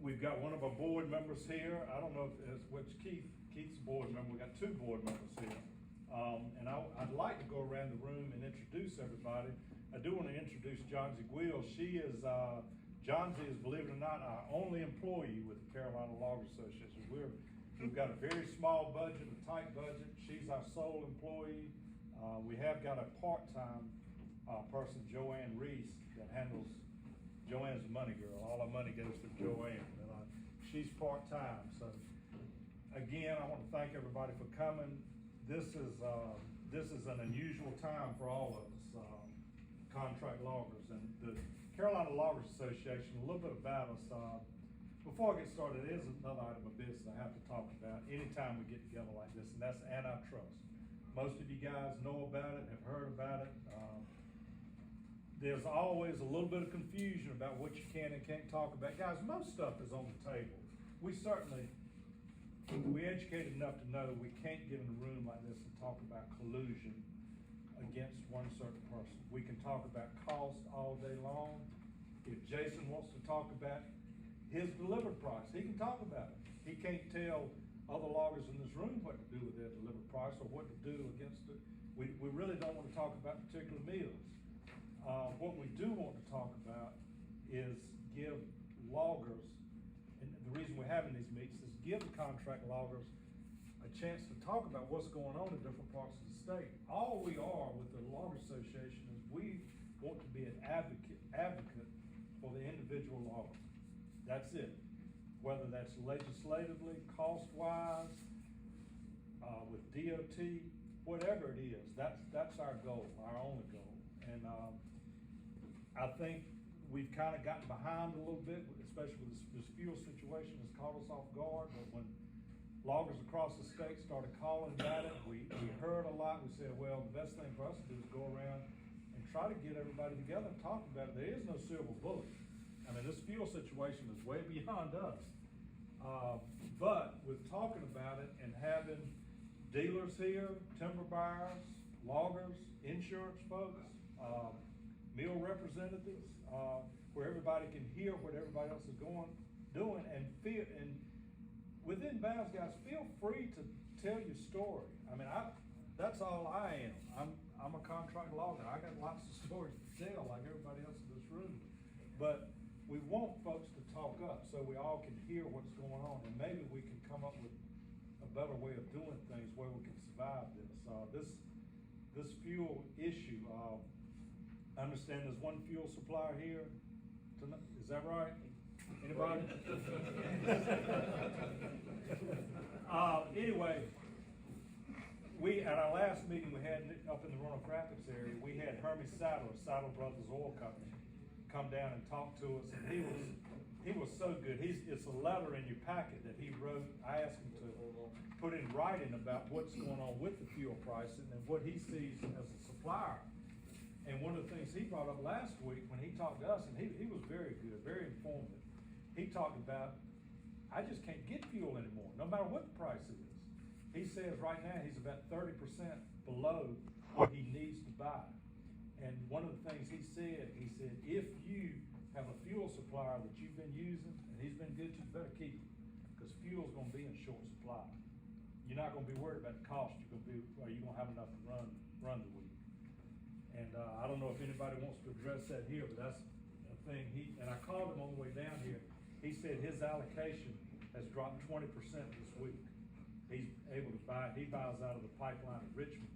We've got one of our board members here. I don't know if it's which Keith's a board member. We got two board members here. And I'd like to go around the room and introduce everybody. I do want to introduce Johnsy Guill. She is, Johnsy is, believe it or not, our only employee with the Carolina Loggers Association. We've got a very small budget, a tight budget. She's our sole employee. We have got a part-time person, Joanne Reese, that handles. Joanne's the money girl. All our money goes to Joanne. And, she's part-time. So again, I want to thank everybody for coming. This is an unusual time for all of us, contract loggers. And the Carolina Loggers Association, a little bit about us. Before I get started, there's another item of business I have to talk about anytime we get together like this, and that's antitrust. Most of you guys know about it, have heard about it. There's always a little bit of confusion about what you can and can't talk about. Guys, most stuff is on the table. We're educated enough to know we can't get in a room like this and talk about collusion against one certain person. We can talk about cost all day long. If Jason wants to talk about his delivered price, he can talk about it. He can't tell other loggers in this room what to do with their delivered price or what to do against it. We really don't want to talk about particular meals. What we do want to talk about is give loggers, and the reason we're having these meetings is give the contract loggers a chance to talk about what's going on in different parts of the state. All we are with the Logger Association is we want to be an advocate for the individual logger. That's it. Whether that's legislatively, cost-wise, with DOT, whatever it is, that's our goal, our only goal. And I think we've kind of gotten behind a little bit, especially with this fuel situation has caught us off guard. But when loggers across the state started calling about it, we heard a lot. We said, well, the best thing for us to do is go around and try to get everybody together and talk about it. There is no silver bullet. I mean, this fuel situation is way beyond us. But with talking about it and having dealers here, timber buyers, loggers, insurance folks, mill representatives, where everybody can hear what everybody else is doing, and within bounds, guys, feel free to tell your story. I mean, that's all I am. I'm a contract logger. I got lots of stories to tell, like everybody else in this room. But we want folks to talk up so we all can hear what's going on, and maybe we can come up with a better way of doing things where we can survive this. This fuel issue. I understand there's one fuel supplier here tonight. Is that right? Anybody? Anyway, at our last meeting we had up in the Roanoke Rapids area, we had Hermes Saddle Brothers Oil Company, come down and talk to us, and he was so good. It's a letter in your packet that he wrote. I asked him to put in writing about what's going on with the fuel pricing and what he sees as a supplier. And one of the things he brought up last week when he talked to us, and he was very good, very informative. He talked about, I just can't get fuel anymore, no matter what the price is. He says right now he's about 30% below what he needs to buy. And one of the things he said, if you have a fuel supplier that you've been using and he's been good to you, better keep it, because fuel's going to be in short supply. You're not going to be worried about the cost. You're going to have enough to run the week. And I don't know if anybody wants to address that here, but that's a thing. And I called him on the way down here. He said his allocation has dropped 20% this week. He's able to buy. He buys out of the pipeline in Richmond,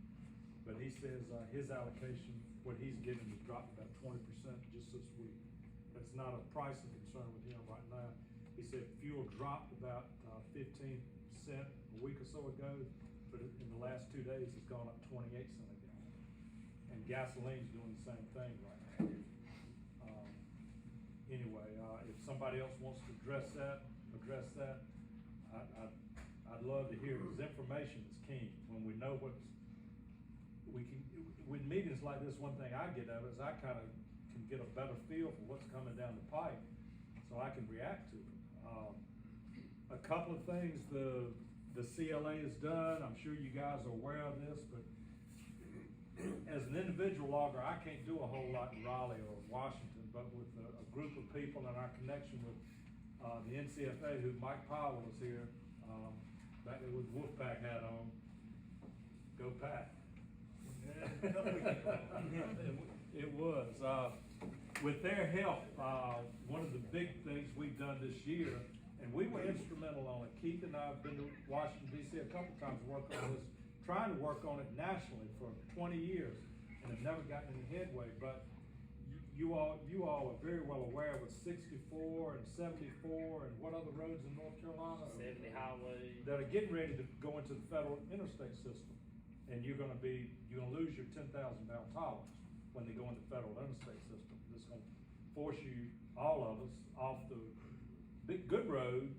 but he says his allocation, what he's getting, has dropped about 20% just this week. That's not a pricing concern with him right now. He said fuel dropped about 15 cents a week or so ago, but in the last 2 days it's gone up 28 cents a gallon. And gasoline's doing the same thing right now. Anyway, if somebody else wants to address that, I'd love to hear it, because information is key. When we know with meetings like this, one thing I get out of it is I kind of can get a better feel for what's coming down the pipe, so I can react to it. A couple of things the CLA has done, I'm sure you guys are aware of this, but as an individual logger, I can't do a whole lot in Raleigh or Washington, but with a group of people and our connection with the NCFA, who Mike Powell was here, back there with Wolfpack hat on. Go Pack. It was, with their help, one of the big things we've done this year, and we were instrumental on it. Keith and I have been to Washington DC a couple times working on this, trying to work on it nationally for 20 years, and have never gotten any headway. But you all are very well aware with 64 and 74 and what other roads in North Carolina? 70 highway. That are getting ready to go into the federal interstate system. And you're gonna lose your 10,000 pound tolerance when they go into the federal interstate system. It's gonna force you, all of us, off the big good road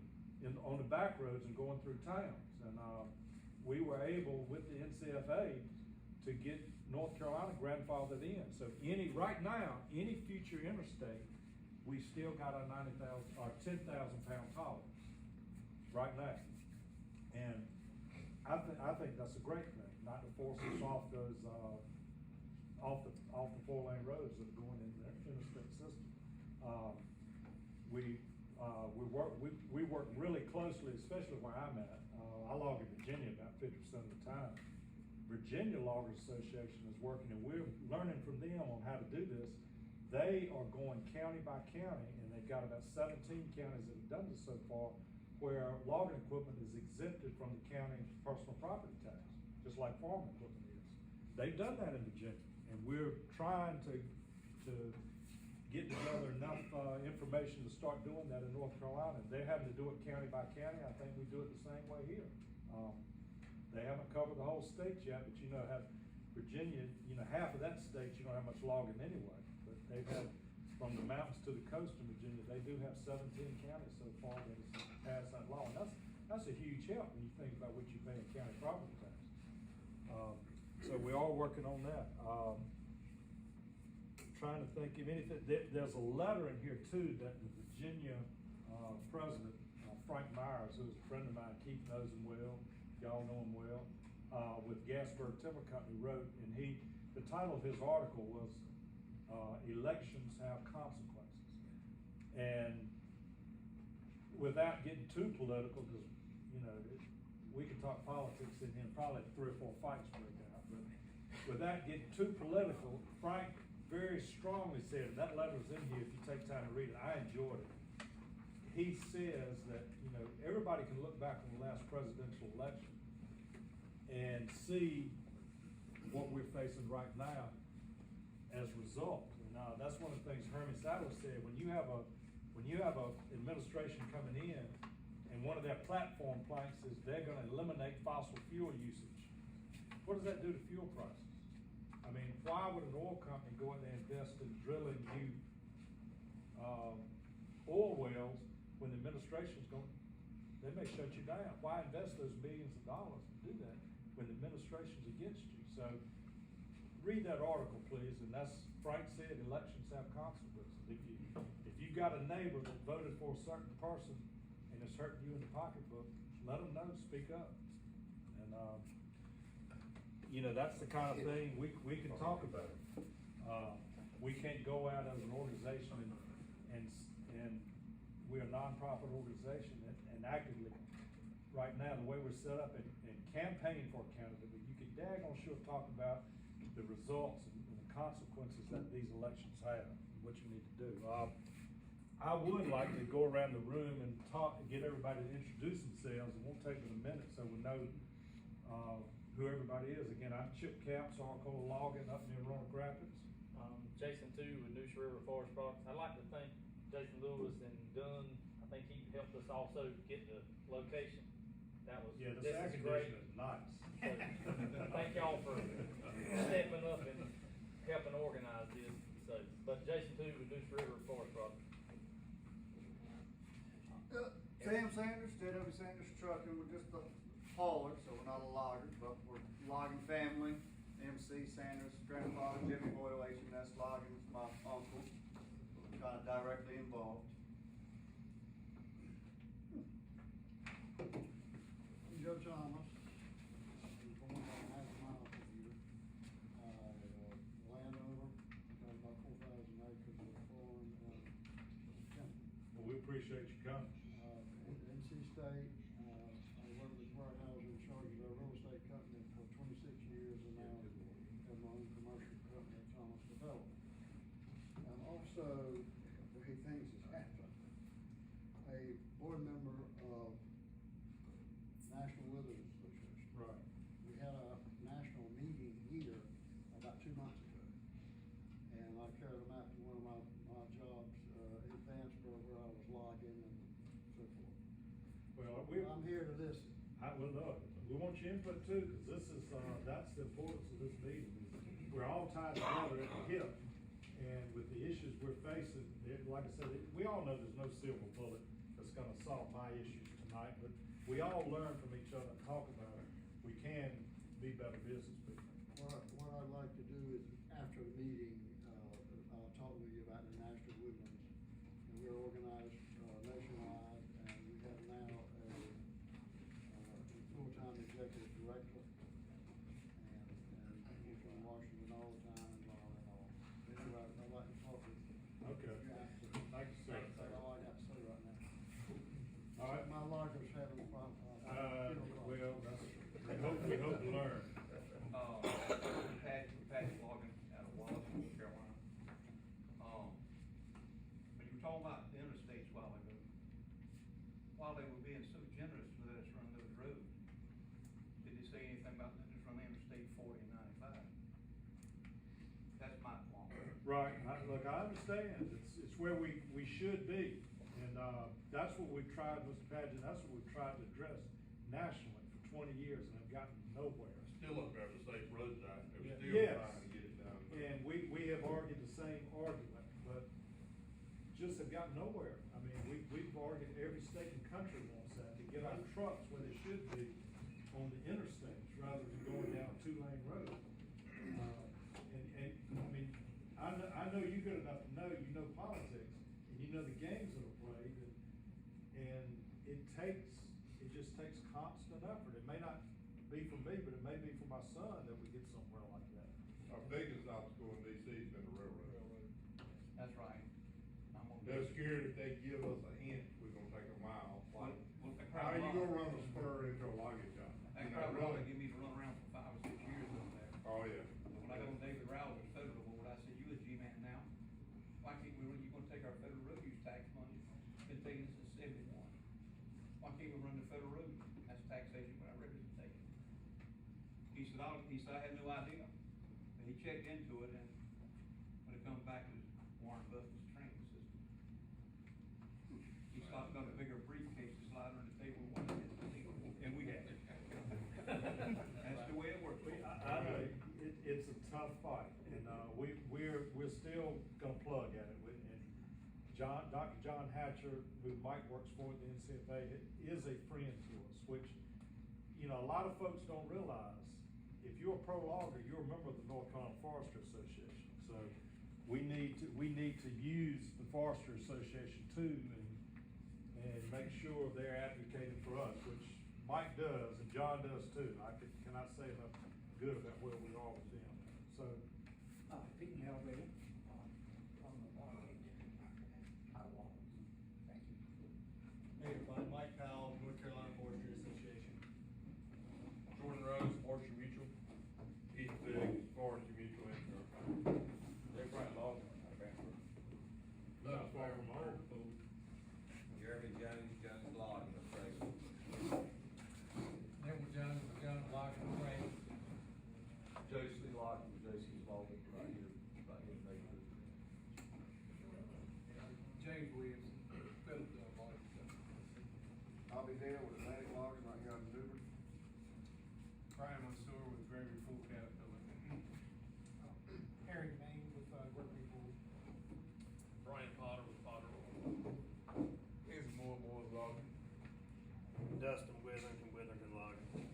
on the back roads and going through towns. And we were able with the NCFA to get North Carolina grandfathered in. So right now, any future interstate, we still got a 90,000 or 10,000 pound tolerance right now. And I think that's a great thing, not to force us off those off the 4-lane roads that are going in the interstate system. We work really closely, especially where I'm at. I log in Virginia about 50% of the time. Virginia Loggers Association is working, and we're learning from them on how to do this. They are going county by county, and they've got about 17 counties that have done this so far, where logging equipment is exempted from the county personal property tax, just like farm equipment is. They've done that in Virginia, and we're trying to get together enough information to start doing that in North Carolina. They're having to do it county by county. I think we do it the same way here. They haven't covered the whole state yet, but you know, Virginia, half of that state, you don't have much logging anyway. But they've had, from the mountains to the coast of Virginia, they do have 17 counties so far that has passed that law. And that's a huge help when you think about what you pay in county property tax. So we are working on that. Trying to think of anything. There's a letter in here too that the Virginia president, Frank Myers, who's a friend of mine, Keith knows him well, y'all know him well, with Gasburg Timber Company wrote, and the title of his article was Elections Have Consequences. And without getting too political, because we could talk politics in here, probably 3 or 4 fights break out, but without getting too political, Frank very strongly said, and that letter's in here if you take time to read it, I enjoyed it. He says that, everybody can look back on the last presidential election and see what we're facing right now as a result. And that's one of the things Hermie Saddler said, when you have a administration coming in and one of their platform planks is they're gonna eliminate fossil fuel usage, what does that do to fuel prices? I mean, why would an oil company go in there and invest in drilling new oil wells when the administration's they may shut you down? Why invest those millions of dollars to do that when the administration's against you? So read that article, please. And that's, Frank said, elections have consequences. If you got a neighbor that voted for a certain person and it's hurting you in the pocketbook, let them know, speak up. And that's the kind of thing we can talk about. We can't go out as an organization and we're a nonprofit organization and actively, right now, the way we're set up and campaign for a candidate, but you can daggone sure talk about the results and the consequences that these elections have, and what you need to do. I would like to go around the room and get everybody to introduce themselves. It won't take but a minute, so we know who everybody is. Again, I'm Chip Capps, Arcola Logging up near Roanoke Rapids. Jason too with News River Forest Products. I'd like to thank Jason Lewis and Dunn. I think he helped us also get the location. That was this is great. is nice. So, thank y'all for stepping up and helping organize this. So, but Jason too with News River Forest Products. Sam Sanders, J.W. Sanders Trucking. We're just a hauler, so we're not a logger, but we're a logging family. MC Sanders, grandfather, Jimmy Boyle, H&S Logging is my uncle. We're kind of directly involved. Joe Thomas, born about a half a mile from here. Landowner, got about 4,000 acres of farm. Well, we appreciate you coming. NC State, I worked with Warehouse in charge of a real estate company for 26 years, and now have my own commercial company, Thomas Development. I'm also, three things has happened. A board member of National Wilderness Association. Right. We had a national meeting here about 2 months ago. And I carried them out to one of my jobs, in Vansboro, where I was logging and so forth. Well, I'm here to listen. I will know. We want your input too, because this is, that's the importance of this meeting. We're all tied together at the hip, and with the issues we're facing, like I said, we all know there's no silver bullet that's gonna solve my issues tonight, but we all learn from each other and talk about it. We can be better business people. What I'd like to do is, after the meeting, I'll talk with you about the National Woodlands. And we're organized nationwide, and we have now a full-time executive director. And he's from Washington all the time and all that all. Anyway, I'd like to talk with you. Okay. Thank you, sir. That's all I got to say right now. All right. My lodger's having a problem. Well, that's, we hope to learn. Patty Logan out of Wallace, North Carolina. When you were talking about the interstates a while ago, while they were being so generous to let us run those roads, did they say anything about letting us run Interstate 40 and 95? That's my qualm. Right, look, I understand, it's where we should be, and, that's what we've tried, Mr. Pageant, that's what we've tried to address nationally for 20 years and have gotten nowhere. Still up there, the state roads out, they're still Yes. trying to get it done. And we have argued the same argument, but just have gotten nowhere. I mean, we've argued, every state and country wants that, to get our trucks where they should be on the interstates, rather than going down 2-lane roads. And, I mean, I know you good enough to know, you know politics, and you know the games that are played, and it just takes constant effort. It may not be for me, but it may be for my son that we get somewhere like that. Our biggest obstacle in DC has been the railroad. That's right. They're scared if they give us a inch, we're gonna take a mile. Like, Well, they how are you probably- gonna run a spur into a logging job? They You know, probably really? ought to give me to run around for 5 or 6 years over there. Oh, yeah. When I go to David Rouse at Federal Board, I said, you a G-man now, why can't we run, you gonna take our federal road use tax money, been taking it since 71. Why can't we run the federal road? That's taxation without representation. He said, I had no idea, but he checked into it, and when it comes back, it was Warren Buffett's training system. He stopped on a bigger briefcase to slide under the table, and we had it. That's the way it works. I know, it's a tough fight, and, we're still gonna plug at it, and Dr. John Hatcher, who Mike works for at the NCFA, is a friend to us, which, you know, a lot of folks don't realize, if you're a pro logger, you're a member of the North Carolina Forestry Association, so we need to use the Forestry Association too, and make sure they're advocating for us, which Mike does, and John does too. I cannot say enough good about where we are with them, so. Pete Melville, from the Thank you. Hey everybody, Mike Powell, North Carolina Forestry Association. Jordan Rose, Forestry Mutual. Keith Biggs, Forestry Mutual Insurance. Dave Bright Logan, out of Vancouver. Not far from home. Jeremy Jones, Jones Logging, appraisal. Edward Jones, Jones Logging, Appraisal. J.C. Logging, J.C. Logging, right here in Bakersfield. James Williams, Philip Logging. I'll be there with Atlantic Logging right here in Newbern. Brian Mansour with Gravy Pool Caterpillar. Harry Main with, Working Pool. Brian Potter with Potter. Here's more logging. Dustin Withington Logging.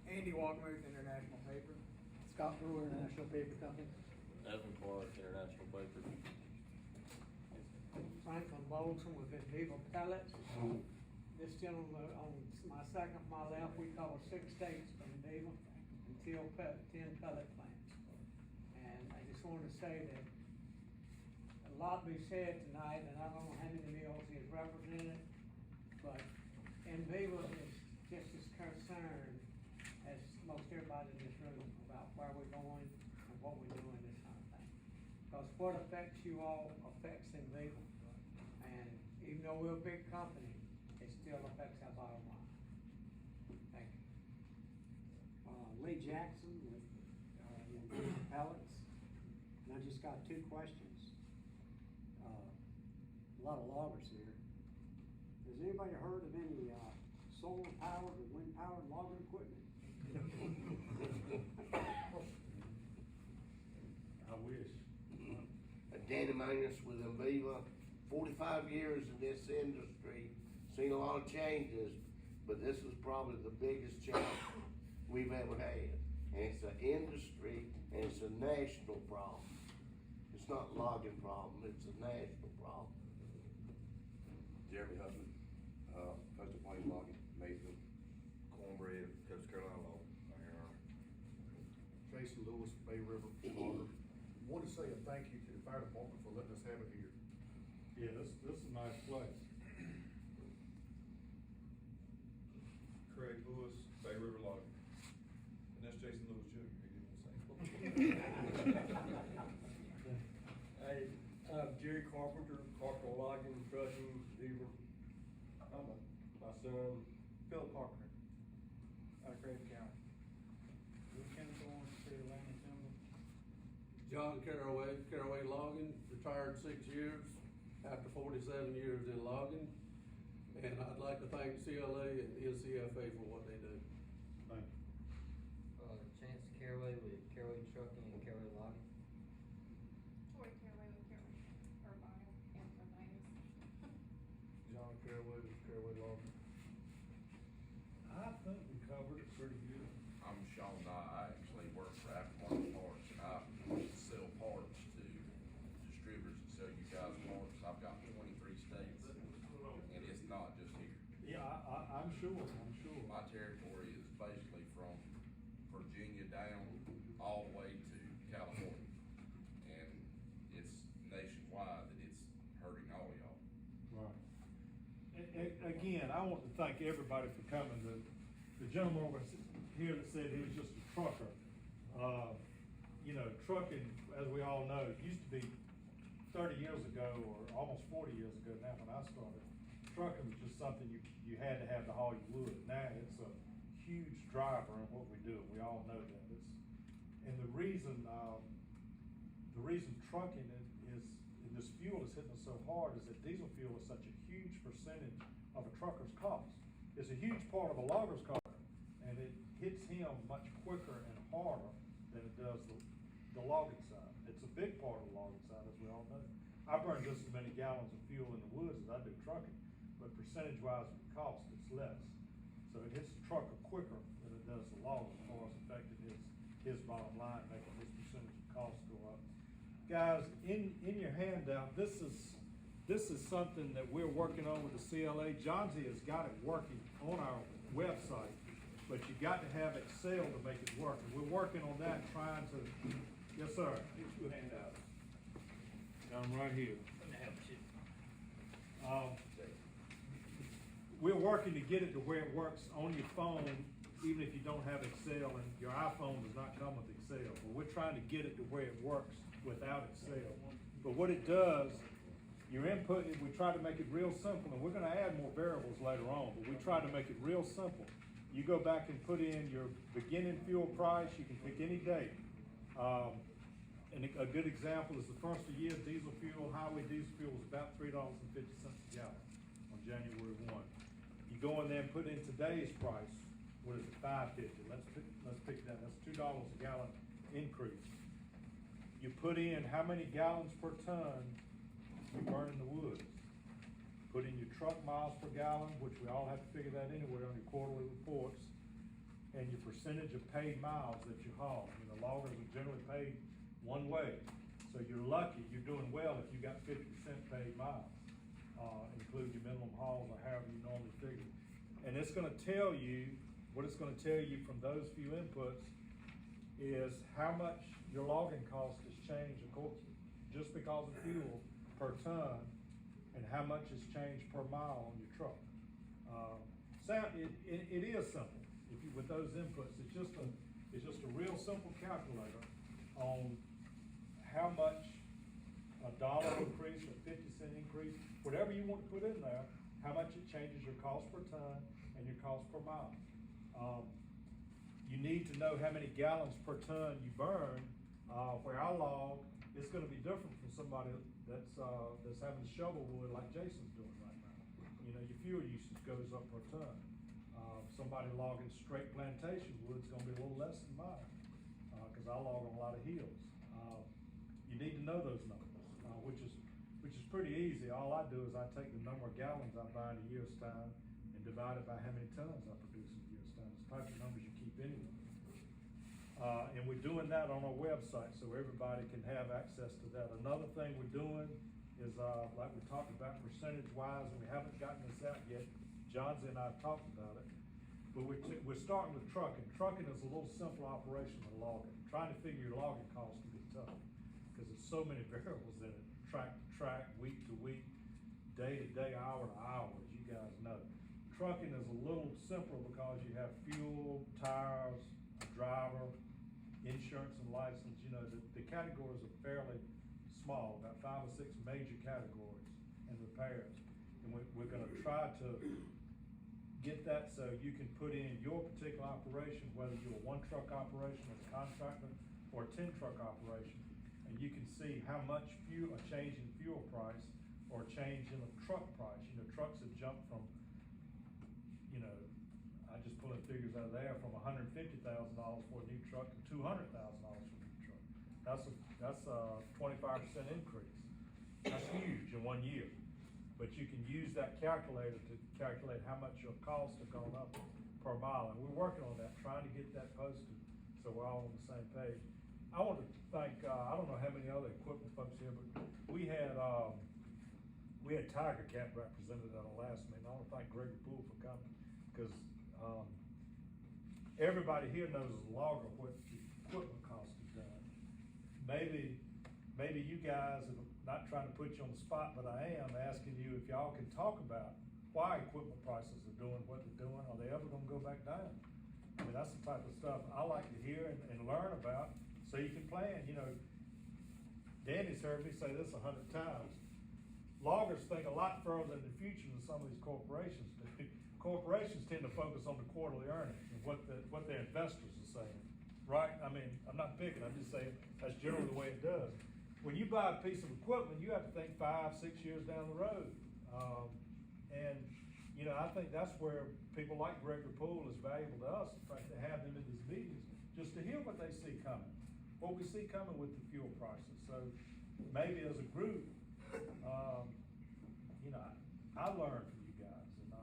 Andy Walkmuth, International Paper. Scott Brewer, International Paper Company. Evan Clark, International Paper. Franklin Bolton with Viva Pellets. This gentleman on my second, my left, we cover 6 states from Viva and 10 pellet plants. And I just wanted to say that a lot be said tonight, and I don't know how many mills he has in it, but Viva is just as concerned as most everybody in this room about where we're going and what we're doing, this kind of thing. Because what affects you all affects Viva, and even though we're a big company, it still affects our bottom line. Thank you. Lee Jackson with, pellets, and I just got two questions. A lot of loggers here. Has anybody heard of any, solar powered or wind powered logging equipment? I wish. Danny Magnus with Viva, 45 years in this industry, seen a lot of changes, but this is probably the biggest change we've ever had. And it's an industry, and it's a national problem. It's not a logging problem, it's a national problem. Jeremy Husband, Coastal Plains Logging, Mayfield, Cornbread, Coast Carolina Logging. Jason Lewis, Bay River Logger. Want to say a thank you to the fire department for letting us have it here. Yeah, this is a nice place. Craig Lewis, Bay River Logging. And that's Jason Lewis Jr., he didn't say. Hey, I'm Jerry Carpenter, Carpenter Logging, Trucking, Beaver. My son, Philip Parker, out of Grave County. John Caraway Logging, retired 6 years after 47 years in logging. And I'd like to thank CLA and NCFA for what they do. Thank you. Chance Caraway with Caraway Trucking and Caraway Logging. Tori Caraway with Caraway Urbana and Urbanus. John Caraway with Caraway Logging. I think we covered it pretty good. I'm Sean Nye, I actually work for Aftermarket Parts, and I sell parts to distributors that sell you guys parts. I've got 23 states, and it's not just here. Yeah, I'm sure. My territory is basically from Virginia down all the way to California, and it's nationwide that it's hurting all y'all. Right. Again, I want to thank everybody for coming. The gentleman over here that said he was just a trucker. You know, trucking, as we all know, used to be 30 years ago, or almost 40 years ago now when I started, trucking was just something you had to have to haul your wood. Now it's a huge driver in what we do. We all know that. And the reason trucking is, and this fuel is hitting us so hard, is that diesel fuel is such a huge percentage of a trucker's cost. It's a huge part of a logger's cost, and it hits him much quicker and harder than it does the logging side. It's a big part of the logging side, as we all know. I burn just as many gallons of fuel in the woods as I do trucking, but percentage-wise of the cost, it's less. So it hits the trucker quicker than it does the logger, as far as affecting his bottom line, making his percentage of cost go up. Guys, in your handout, this is something that we're working on with the CLA. John Z has got it working on our website, but you got to have Excel to make it work. And we're working on that, trying to, yes, sir. Get you a handout. I'm right here. Let me help you. We're working to get it to where it works on your phone, even if you don't have Excel, and your iPhone does not come with Excel. But we're trying to get it to where it works without Excel. But what it does, your input, we try to make it real simple, and we're gonna add more variables later on, but we try to make it real simple. You go back and put in your beginning fuel price, you can pick any date. And a good example is the first of the year, diesel fuel, highway diesel fuel was about $3.50 a gallon on January 1. You go in there and put in today's price, what is it, $5.50? Let's pick that, that's $2 a gallon increase. You put in how many gallons per ton you burn in the woods. Put in your truck miles per gallon, which we all have to figure that anyway on your quarterly reports, and your percentage of paid miles that you haul. You know, loggers are generally paid one way. So you're lucky, you're doing well if you got 50% paid miles, include your minimum hauls or however you normally figure. And it's gonna tell you, what it's gonna tell you from those few inputs is how much your logging cost has changed, of course, just because of fuel per ton, and how much has changed per mile on your truck. It is simple, with those inputs, it's just a real simple calculator on how much a dollar increase, a 50-cent increase, whatever you want to put in there, how much it changes your cost per ton and your cost per mile. You need to know how many gallons per ton you burn. Where I log, it's gonna be different from somebody that's having to shovel wood like Jason's doing right now. You know, your fuel usage goes up per ton. Somebody logging straight plantation wood's gonna be a little less than mine, cause I log on a lot of hills. You need to know those numbers, which is pretty easy. All I do is I take the number of gallons I buy in a year's time and divide it by how many tons I produce in a year's time. It's the type of numbers you keep anyway. And we're doing that on our website so everybody can have access to that. Another thing we're doing is, like we talked about percentage-wise, and we haven't gotten this out yet. Johnsy and I have talked about it. But we're starting with trucking. Trucking is a little simpler operation than logging. Trying to figure your logging costs can be tough because there's so many variables in it. Track to track, week to week, day to day, hour to hour, as you guys know. Trucking is a little simpler because you have fuel, tires, a driver, insurance and license. You know, the categories are fairly small, about 5 or 6 major categories and repairs. And we're gonna try to get that so you can put in your particular operation, whether you're a 1-truck operation as a contractor or a 10-truck operation, and you can see how much fuel, a change in fuel price or a change in a truck price. You know, trucks have jumped from, you know, I just pulling figures out of there, from $150,000 for a new truck to $200,000 for a new truck. That's a 25% increase. That's huge in 1 year. But you can use that calculator to calculate how much your costs have gone up per mile. And we're working on that, trying to get that posted so we're all on the same page. I want to thank, I don't know how many other equipment folks here, but we had Tiger Cat represented at our last meeting. I want to thank Gregory Poole for coming, because everybody here knows as a logger what the equipment cost is done. Maybe you guys, not trying to put you on the spot, but I am asking you if y'all can talk about why equipment prices are doing what they're doing. Are they ever gonna go back down? I mean, that's the type of stuff I like to hear and learn about, so you can plan. You know, Danny's heard me say this 100 times. Loggers think a lot further in the future than some of these corporations do. Corporations tend to focus on the quarterly earnings and what their investors are saying, right? I mean, I'm not picking, I'm just saying that's generally the way it does. When you buy a piece of equipment, you have to think 5, 6 years down the road. And, you know, I think that's where people like Gregory Poole is valuable to us. In fact, to have them in these meetings, just to hear what they see coming, what we see coming with the fuel prices. So maybe as a group, you know, I learned from you guys. And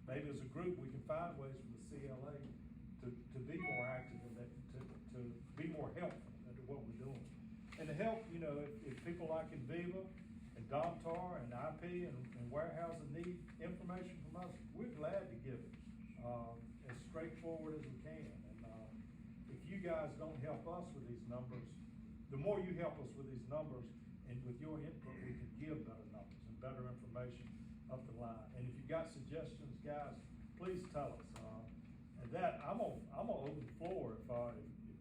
maybe as a group, we can find ways for the CLA to be more active in that, to be more helpful into what we're doing. And to help, you know, if people like Enviva and Domtar and IP and Warehousing need information from us, we're glad to give it as straightforward as we can. And if you guys don't help us with these numbers, the more you help us with these numbers and with your input, we can give better numbers and better information up the line. And if you got suggestions, guys, please tell us. And that, I'm gonna open the floor if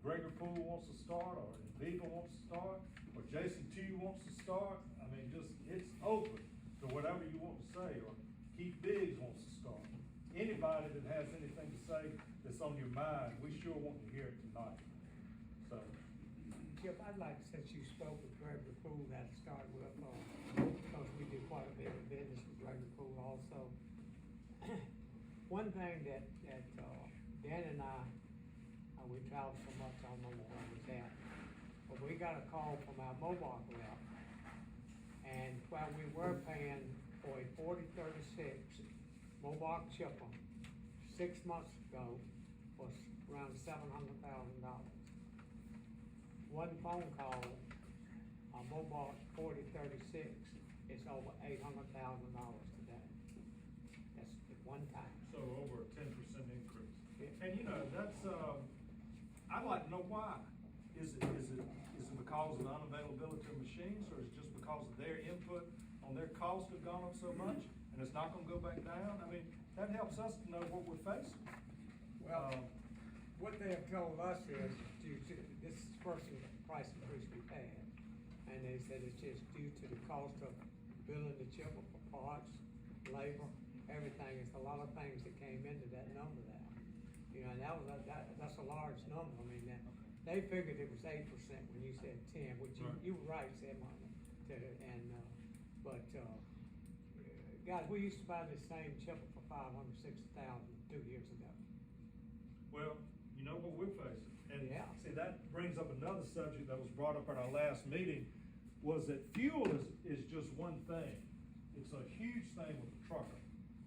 Gregory Poole wants to start, or Enviva wants to start, or Jason T wants to start. I mean, it's open to whatever you want to say, or Keith Biggs wants to start. Anybody that has anything to say that's on your mind, we sure want to hear it tonight. So. Chip, I'd like, since you spoke with Gregory Poole, that to start with, because we do quite a bit of business with Gregory Poole also. One thing that Dan and I, we travel so much, I don't know where I was at, but we got a call from our Mobile rep. And while we were paying for a 4036 Mobile chipper 6 months ago was around $700,000. One phone call, a Mobile 4036 is over $800,000 today. That's at one time. So over a 10% increase. And you know, that's, I'd like to know why. Is it because of the unavailability of machines, or is it just because of their input on on their costs have gone up so much, and it's not gonna go back down, I mean, that helps us to know what we're facing. Well, what they have told us is due to, this is the first price increase we've had, and they said it's just due to the cost of building the chipper for parts, labor, everything. It's a lot of things that came into that number there. You know, and that's a large number. I mean, they figured it was 8% when you said 10, which you were right, said Martin. Guys, we used to buy this same chipper for $560,000 2 years ago. Well, you know what we're facing, and Yeah. see, that brings up another subject that was brought up at our last meeting, was that fuel is just one thing. It's a huge thing with the trucker,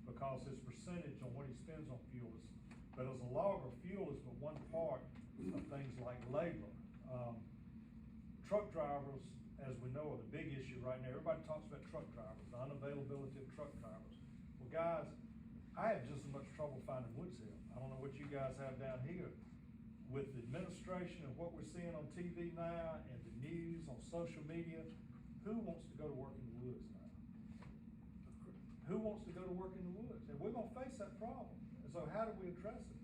because his percentage on what he spends on fuel is, but as a logger, fuel is but one part of things like labor. Truck drivers, as we know, are the big issue right now. Everybody talks about truck drivers, the unavailability of truck drivers. Well, guys, I have just as much trouble finding Woods Hill. I don't know what you guys have down here. With the administration and what we're seeing on TV now and the news on social media, who wants to go to work in the woods now? Who wants to go to work in the woods? And we're gonna face that problem. And so how do we address it?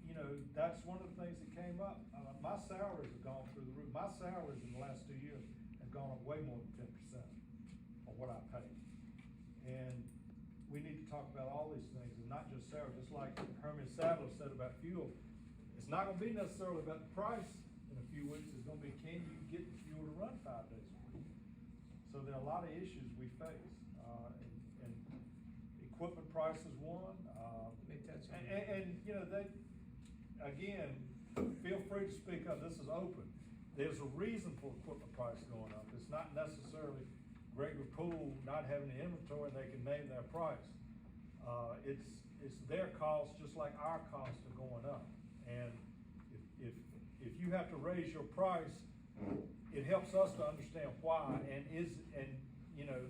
You know, that's one of the things that came up. My salaries have gone through the roof. My salaries in the last 2 years have gone up way more than 10% on what I pay. And we need to talk about all these things, and not just salary. Just like Herman Sadler said about fuel, it's not gonna be necessarily about the price in a few weeks. It's gonna be, can you get the fuel to run 5 days a week? So there are a lot of issues we face, and equipment price is one. And you know, again, feel free to speak up. This is open. There's a reason for equipment price going up. It's not necessarily Gregory Poole not having the inventory and they can name their price. It's their costs just like our costs are going up. And if you have to raise your price, it helps us to understand why, and you know,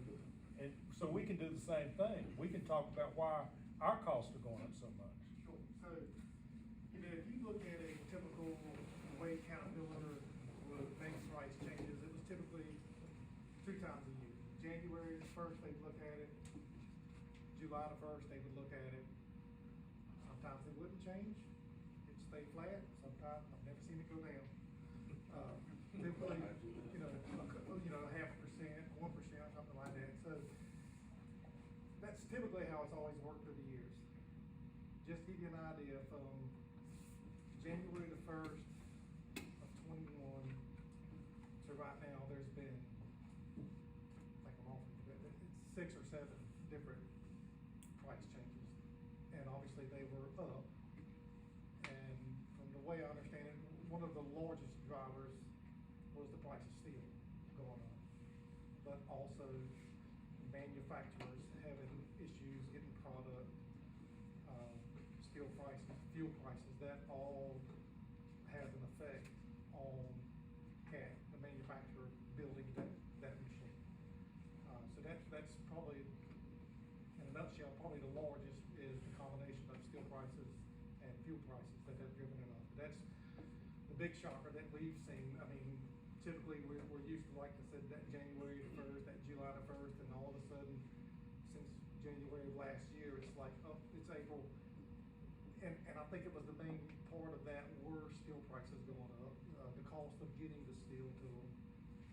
and so we can do the same thing. We can talk about why our costs are going up so much. Sure. So, you know, if you look at a typical way Caterpillar would make price changes, it was typically 2 times a year. January 1st, they'd look at it. July 1st, they would look at it. Sometimes it wouldn't change. It'd stay flat. Sometimes, I've never seen it go down. Typically, you know, 0.5%, 1%, something like that. So that's typically how it's always worked through the years. Just to give you an idea, from January 1st of 21 to right now, there's been, I think I'm off, it's 6 or 7 different price changes. And obviously they were up. And from the way I understand it, one of the largest drivers was the price of steel going up. But also manufacturers having issues getting product, steel prices, fuel prices, that all has an effect on CAT, the manufacturer building that machine. So that's probably, in a nutshell, probably the largest is the combination of steel prices and fuel prices that have driven it up. That's the big shocker that we've seen. I mean, typically we're used to, like I said, that January 1st, that July 1st, and all of a sudden, since January of last year, it's like, oh, it's April. And I think it was the main part of that were steel prices going up, the cost of getting the steel to them,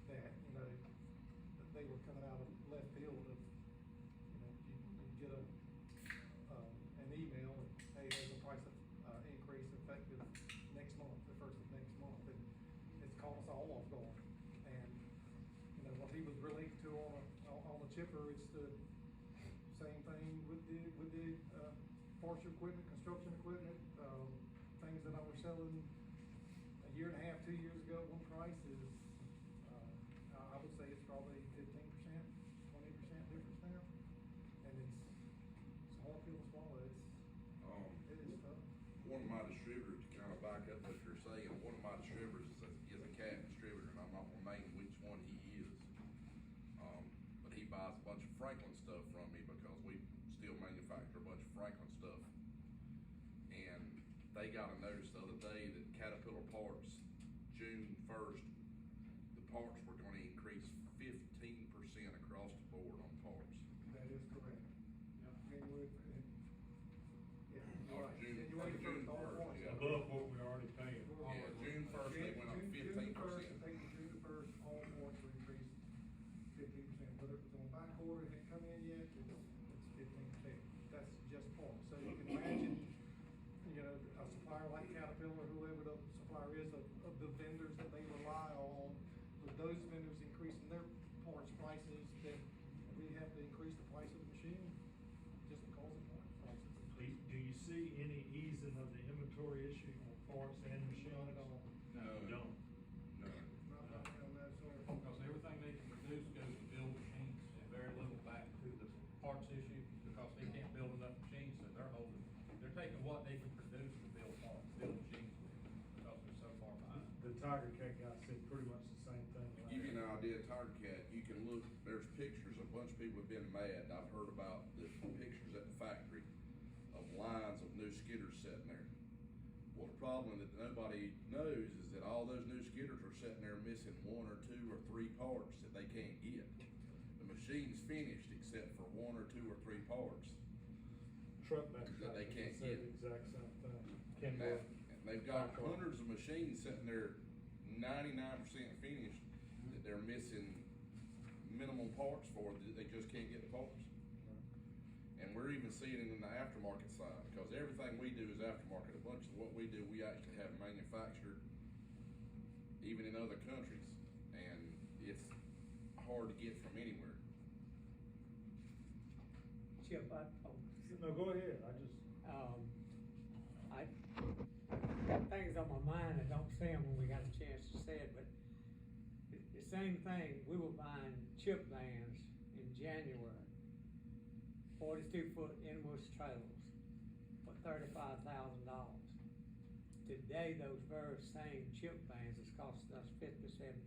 that, you know, they were coming out of left field of, you know, you get an email and, hey, there's a price increase effective next month, the 1st of next month, and it's caught us all off guard. And, you know, what he was relating to on the chipper, it's the same thing with the forestry equipment, construction equipment, things that I was selling a year and a half, 2 years ago, one price is, I would say it's probably 15%, 20% difference now. And it's a hard pill to swallow. It is tough. One of my distributors, to kind of back up what you're saying, one of my distributors is a cat distributor, and I'm not gonna name which one he is. But he buys a bunch of Franklin stuff from me because we still manufacture a bunch of Franklin stuff. And they got a notice the other day that Caterpillar parts, June 1st, the parts were gonna increase 15% about the pictures at the factory of lines of new skidders sitting there. Well, the problem that nobody knows is that all those new skidders are sitting there missing 1 or 2 or 3 parts that they can't get. The machine's finished except for 1 or 2 or 3 parts. Truck That they can't manufacturers say get. the exact same thing. And Kenmore. they've got hundreds of machines sitting there, 99% finished, that they're missing minimum parts for, that they just can't get the parts. And we're even seeing it in the aftermarket side, because everything we do is aftermarket. A bunch of what we do, we actually have manufactured, even in other countries, and it's hard to get from anywhere. Chip, No, go ahead, I got things on my mind, I don't say them when we got a chance to say it, but the same thing, we were buying chip vans in January, 42-foot endless trailers for $35,000. Today, those very same chip vans is costing us $57,500.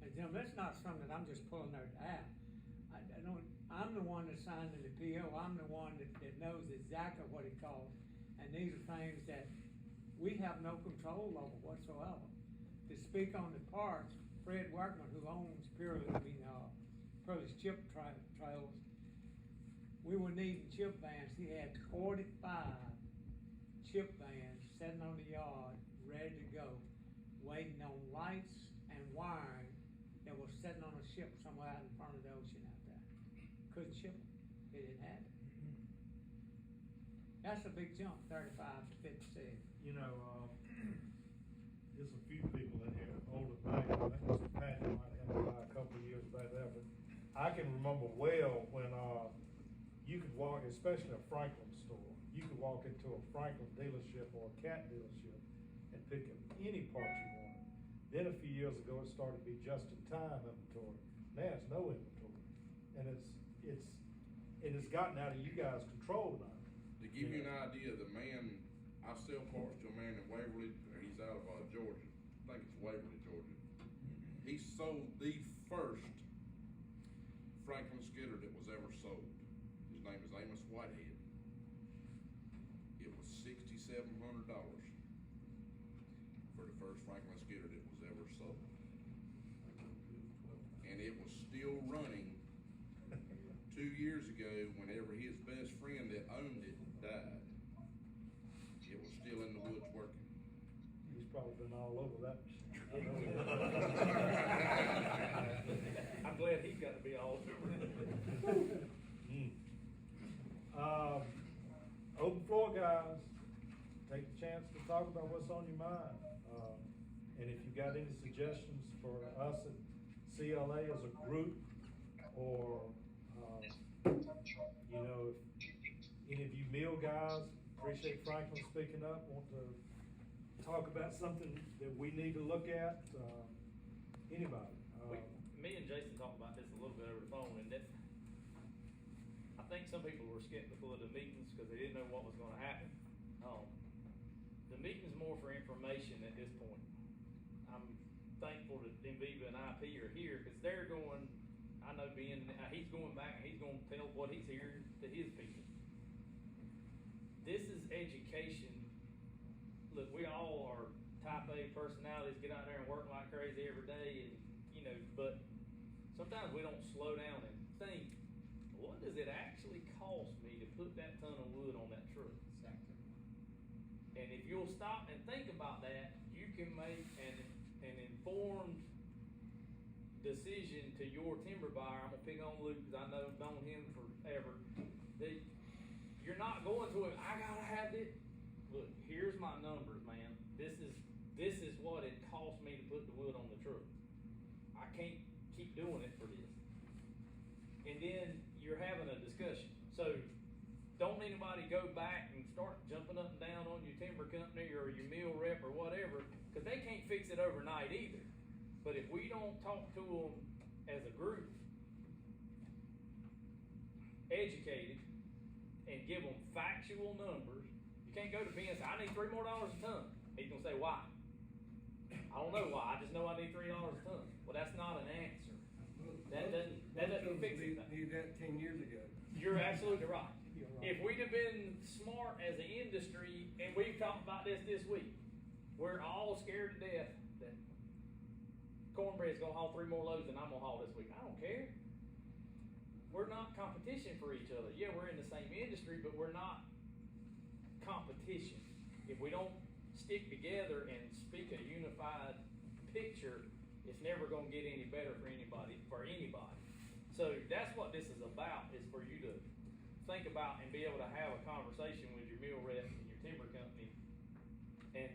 And Jim, that's not something that I'm just pulling out. I'm the one that signed the PO. I'm the one that knows exactly what it costs. And these are things that we have no control over whatsoever. To speak on the parts, Fred Workman, who owns Peerless Chip Trailers, we were needing chip vans. He had 45 chip vans sitting on the yard, ready to go, waiting on lights and wiring that was sitting on a ship somewhere out in front of the ocean out there. Couldn't ship them. They didn't have it. That's a big jump, 35 to 57. You know, there's a few people in here older than I am. I think Mr. Patty might have been by a couple of years back there, but I can remember well when you could walk, especially a Franklin store, you could walk into a Franklin dealership or a Cat dealership and pick up any part you wanted. Then a few years ago, it started to be just-in-time inventory. Now it's no inventory, and it has gotten out of you guys' control now. To give you an idea, the man, I sell parts to a man in Waverly, he's out of Georgia, I think it's Waverly, Georgia. He sold the first Franklin skidder that was ever sold. His name is Amos Whitehead. It was $6,700 for the first Franklin skidder that was ever sold. And it was still running 2 years ago whenever his best friend that owned it died. It was still in the woods working. He's probably been all over that. I'm glad he's got to be all over. Open floor, guys. Take the chance to talk about what's on your mind. And if you got any suggestions for us at CLA as a group, or you know, if any of you mill guys, appreciate Franklin speaking up, want to talk about something that we need to look at, anybody. Me and Jason talked about this a little bit over the phone, and I think some people were skeptical of the meetings because they didn't know what was going to happen. The meeting's more for information at this point. I'm thankful that Enviva and IP are here because they're going, I know he's going back and he's going to tell what he's hearing to his people. This is education. Look, we all are type A personalities, get out there and work like crazy every day, and but sometimes we don't slow down and think, what does it actually cost me to put that ton of wood on that truck? Exactly. And if you'll stop and think about that, you can make an informed decision to your timber buyer. I'm gonna pick on Luke because I've known him forever. You're not going to it, I gotta have it. Look, here's my numbers, man. This is what it cost me to put the wood on the truck. I can't keep doing it for this. And then you're having a discussion. So don't anybody go back and start jumping up and down on your timber company or your mill rep or whatever, because they can't fix it overnight either. But if we don't talk to them as a group, educated, and give them factual numbers, you can't go to Ben and say, I need $3 more a ton. He's gonna say, why? I don't know why, I just know I need $3 a ton. Well, that's not an answer. That doesn't fix it. Need that 10 years ago. You're absolutely right. You're right. If we'd have been smart as an industry, and we've talked about this week, we're all scared to death that Cornbread's gonna haul 3 more loads than I'm gonna haul this week. I don't care. We're not competition for each other. Yeah, we're in the same industry, but we're not competition. If we don't stick together and speak a unified picture, it's never gonna get any better for anybody. So that's what this is about, is for you to think about and be able to have a conversation with your mill rep and your timber company, and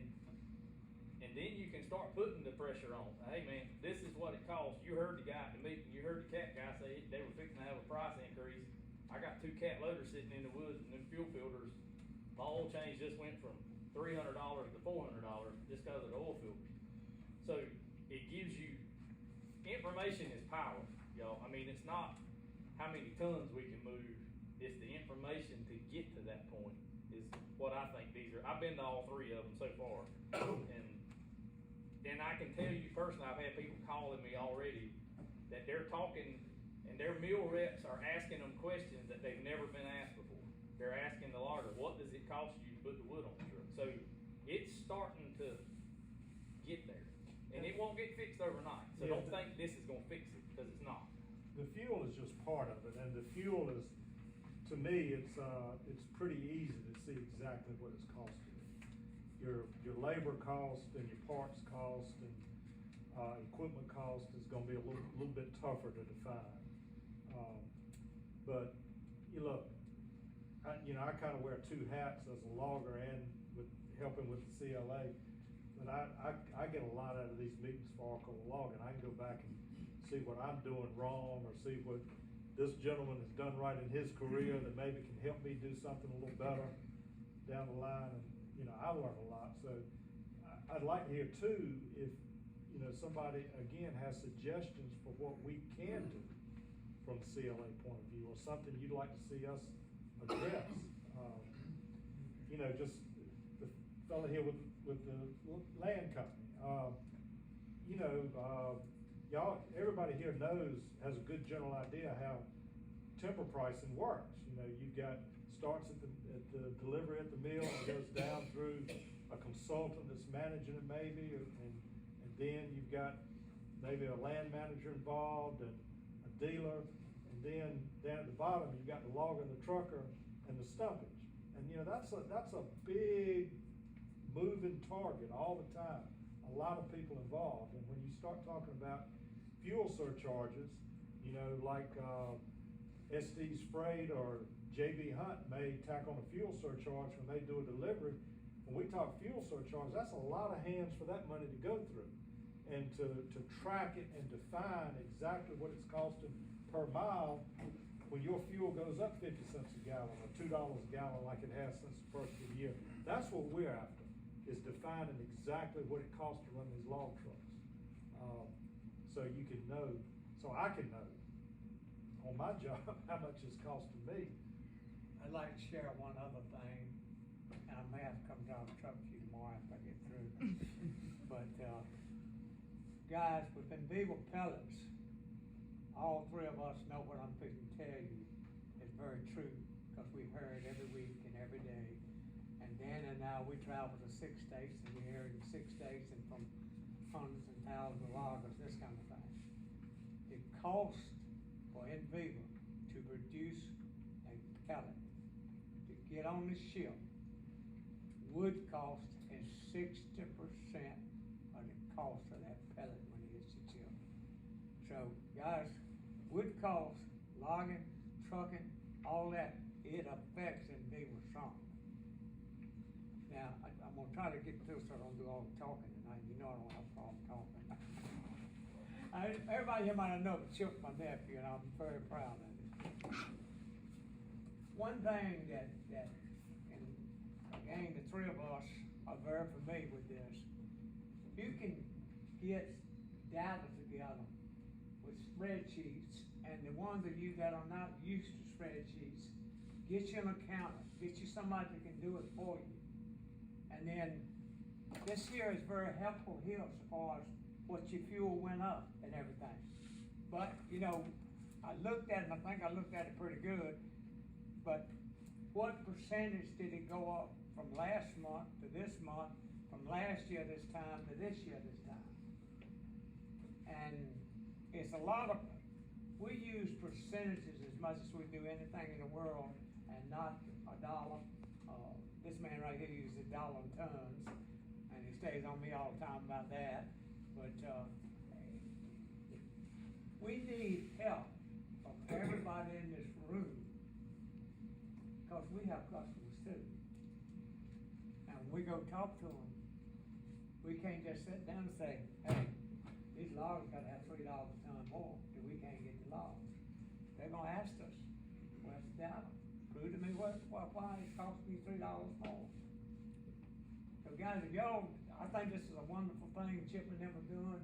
then you can start putting the pressure on. Hey man, this is what it costs. You heard the guy at the meeting, you heard the cat guy say they were fixing to have a price increase. I got 2 cat loaders sitting in the woods and them fuel filters. My oil change just went from $300 to $400 just because of the oil filter. So it gives you, information is power, y'all. I mean, it's not how many tons we can move, it's the information to get to that point is what I think these are. I've been to all 3 of them so far. And I can tell you personally, I've had people calling me already that they're talking and their mill reps are asking them questions that they've never been asked before. They're asking the logger, what does it cost you to put the wood on the truck? So it's starting to get there. And it won't get fixed overnight. So don't think this is gonna fix it, because it's not. The fuel is just part of it, and the fuel is, to me, it's pretty easy to see exactly what it's costing. Your labor cost and your parts cost and equipment cost is gonna be a little bit tougher to define. But you look, I kind of wear 2 hats as a logger and with helping with the CLA. But I get a lot out of these meetings for Arco logging. I can go back and see what I'm doing wrong, or see what this gentleman has done right in his career that maybe can help me do something a little better down the line. And I learn a lot. So I'd like to hear too, if somebody again has suggestions for what we can do from the CLA point of view, or something you'd like to see us address. Just the fella here with the land company. Y'all, everybody here has a good general idea how timber pricing works. You've got, starts at the delivery at the mill, and goes down through a consultant that's managing it maybe, and then you've got maybe a land manager involved and a dealer, and then down at the bottom you've got the logger, the trucker, and the stumpage. And that's a big moving target all the time. A lot of people involved, and when you start talking about fuel surcharges, like SD's Freight or JB Hunt may tack on a fuel surcharge when they do a delivery. When we talk fuel surcharge, that's a lot of hands for that money to go through, and to track it and define exactly what it's costing per mile when your fuel goes up 50 cents a gallon or $2 a gallon like it has since the first of the year. That's what we're after, is defining exactly what it costs to run these log trucks. So you can know, so I can know on my job how much it's costing me. I'd like to share one other thing, and I may have to come down and talk to you tomorrow if I get through. But, guys, with Viva pellets, all 3 of us know what I'm fixing to tell you is very true, because we hear it every week and every day. And Dan and I, we travel to 6 states, and we hear it in 6 states and from hundreds and thousands of loggers, this kind of thing. The cost for Viva to produce a pellet, to get on the ship, wood cost is 60% of the cost of that pellet when it hits the ship. So, guys, wood cost, logging, trucking, all that, it affects Viva some. Now, I'm gonna try to get through so I don't do all the talking tonight. I don't have a problem talking. Everybody here might have known, but Chip's my nephew, and I'm very proud of it. One thing that, and again, the 3 of us are very familiar with this. You can get data together with spreadsheets, and the ones of you that are not used to spreadsheets, get you an accountant, get you somebody that can do it for you. And then this here is very helpful here as far as what your fuel went up and everything. But, you know, I looked at it, and I think I looked at it pretty good, but what percentage did it go up from last month to this month, from last year this time to this year this time? And it's a lot of, we use percentages as much as we do anything in the world, and not a dollar. This man right here uses a dollar in tons, and he stays on me all the time about that, but, we need help from everybody in this room, because we have customers too. And when we go talk to them, we can't just sit down and say, hey, these logs gotta have $3 a ton more, or we can't get the logs. They're gonna ask us, what's the data? Prove to me why it's costing me $3 more. So guys, if y'all, I think this is a wonderful thing Chip and them are doing,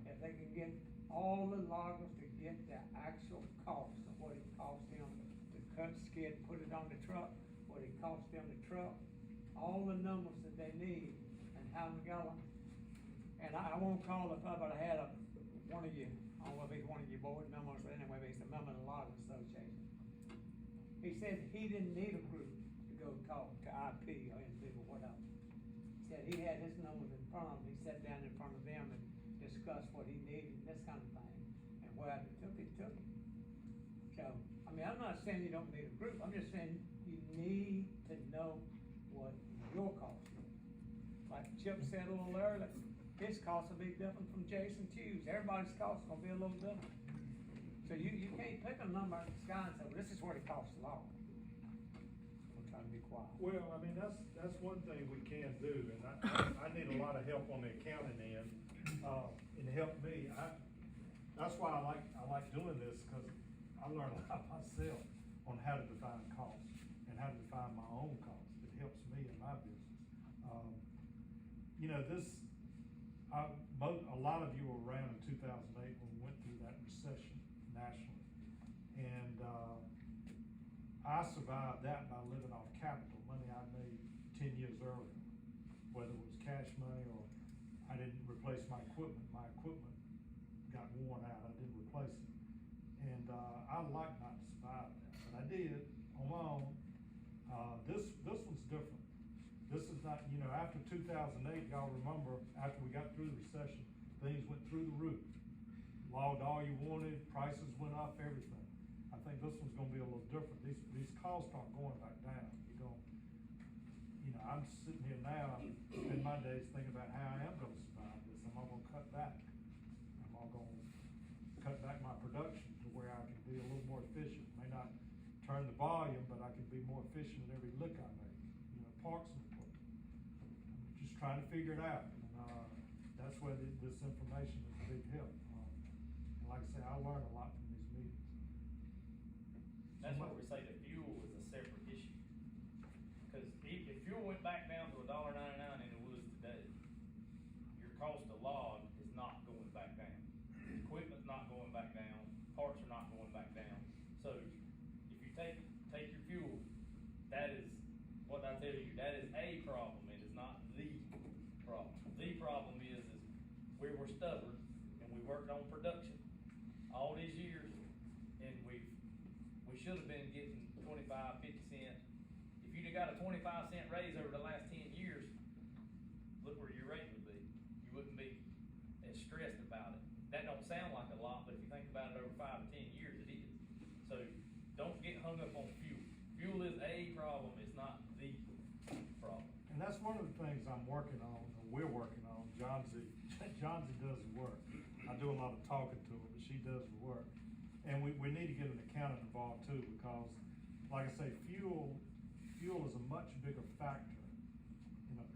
if they can get all the loggers to get the actual cost of what it costs them to cut, skid, put it on the truck, what it costs them to truck, all the numbers that they need, and have them go. And I won't call if I had one of you, I don't know if he's one of your board members, but anyway, he's a member of the Logging Association. He said he didn't need a group to go talk to IP or anything or whatever. He said he had his numbers in front of him, he sat down in front of them and discussed what he needed, this kind of thing, and where it took it. So, I mean, I'm not saying you don't need a group, I'm just saying you need to know what your cost is. Like Chip said a little earlier, his cost will be different from Jason Hughes, everybody's cost is gonna be a little different. So you can't pick a number out of the sky and say, well, this is what it costs a lot. I'm trying to be quiet. Well, I mean, that's one thing we can do, and I need a lot of help on the accounting end, and help me. That's why I like doing this, because I learn a lot myself on how to define costs and how to define my own costs. It helps me in my business. You know, a lot of you were around in 2008 when we went through that recession nationally, and I survived that by living off capital, money I made 10 years earlier, whether it was cash money or I didn't replace my equipment. My equipment got worn out, I didn't replace it. And I like not to survive that, but I did on my own. This one's different. This is not, you know, after 2008, y'all remember, after we got through the recession, things went through the roof. Logged all you wanted, prices went up, everything. I think this one's gonna be a little different. These costs aren't going back down. You're gonna, you know, I'm sitting here now, spend my days thinking about how I am gonna survive this. Am I gonna cut back? Am I gonna cut back my production to where I can be a little more efficient? May not turn the volume, but I can be more efficient in every lick I make. You know, parts and equipment. I'm just trying to figure it out. And that's where this information is a big help. And like I say, I learn a lot from these meetings. That's why we say the fuel is a separate issue. Because if fuel went back down to $1.99 in the woods today, your cost to log is not going back down. Equipment's not going back down, parts are not going back down. So if you take your fuel, that is what I tell you, that is a problem, it is not the problem. The problem is we were stubborn and we worked on production all these years, and we should have been getting 25, 50 cent. If you'd have got a 25-cent raise over the last 10 years, look where your rate would be. You wouldn't be as stressed about it. That don't sound like a lot, but if you think about it over 5 to 10 years, it is. So don't get hung up on fuel. Fuel is a problem, it's not the problem. And that's one of the things I'm working on, or we're working on. John Z does the work. I do a lot of talking to her, but she does the work. And we need to get an accountant involved too, because like I say, fuel is a much bigger factor in a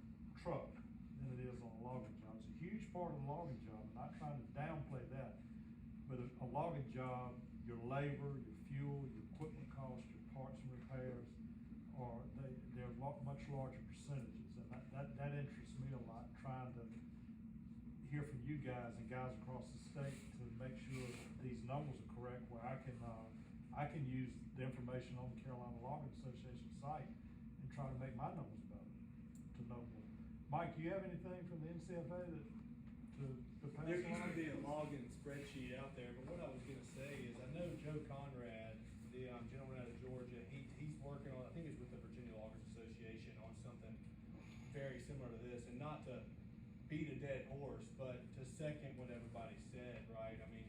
truck than it is on a logging job. It's a huge part of the logging job. I'm not trying to downplay that. But a logging job, your labor, your fuel, your equipment costs, your parts and repairs, they're much larger percentages. And that interests me a lot, trying to hear from you guys and guys across the state to make sure these numbers are correct, where I can use the information on the Carolina Logging Association site and try to make my numbers better, to know more. Mike, you have anything from the NCFA to pass There along? used to be a login spreadsheet out there, but what I was gonna say is, I know Joe Conrad, the, gentleman out of Georgia, he's working on, I think it's with the Virginia Loggers Association, on something very similar to this, and not to beat a dead horse, but to second what everybody said, right? I mean,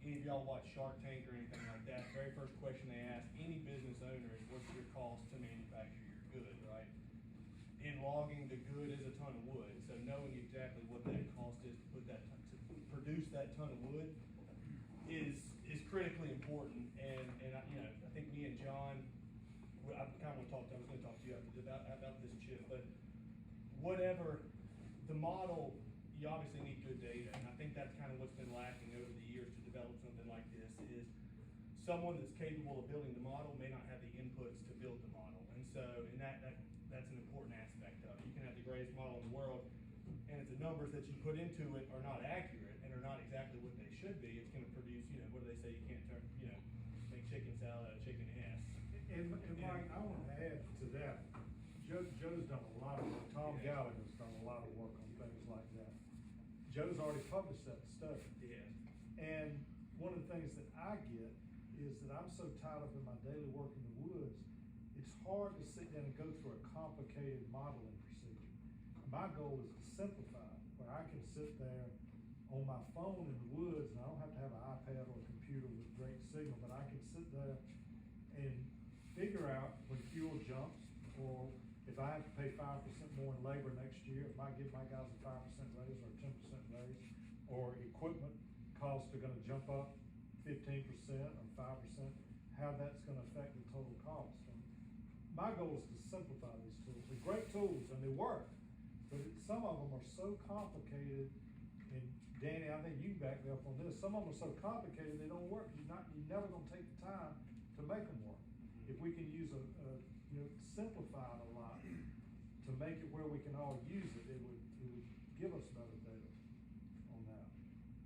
any of y'all watch Shark Tank or anything like that, very first question they ask any business owner is, what's your cost to manufacture your good, right? In logging, the good is a ton of wood, so knowing exactly what that cost is to put that, to produce that ton of wood is critically important, and I, you know, I think me and John, I kinda wanna talk, I was gonna talk to you about this, Chip, but whatever, the model, you obviously need good data, and I think that's kind of what's been lacking over the years to develop something like this, is someone that's capable of building the model may not have the inputs to build the model, and so, and that's an important aspect of it. You can have the greatest model in the world, and if the numbers that you put into it are not accurate, and are not exactly what they should be, it's gonna produce, you know, what do they say, you can't turn, you know, make chicken salad out of chicken ass. And Mike, I wanna add to that, Joe's done a lot of work, Tom Gallagher's done a lot of work on things like that. Joe's already published that study. Yeah. And one of the things that I get is that I'm so tied up in my daily work in the woods, it's hard to sit down and go through a complicated modeling procedure. My goal is to simplify it, where I can sit there on my phone in the woods, and I don't have to have an iPad or a computer with great signal, but I can sit there and figure out when fuel jumps, or if I have to pay 5% more in labor next year, if I give my guys a 5% raise or a 10% raise, or equipment costs are gonna jump up 15% or 5%, how that's gonna affect the total cost. And my goal is to simplify these tools. They're great tools and they work, but some of them are so complicated, and Danny, I think you can back me up on this, some of them are so complicated they don't work. You're never gonna take the time to make them work. If we can use simplify it a lot to make it where we can all use it, it would give us better data on that.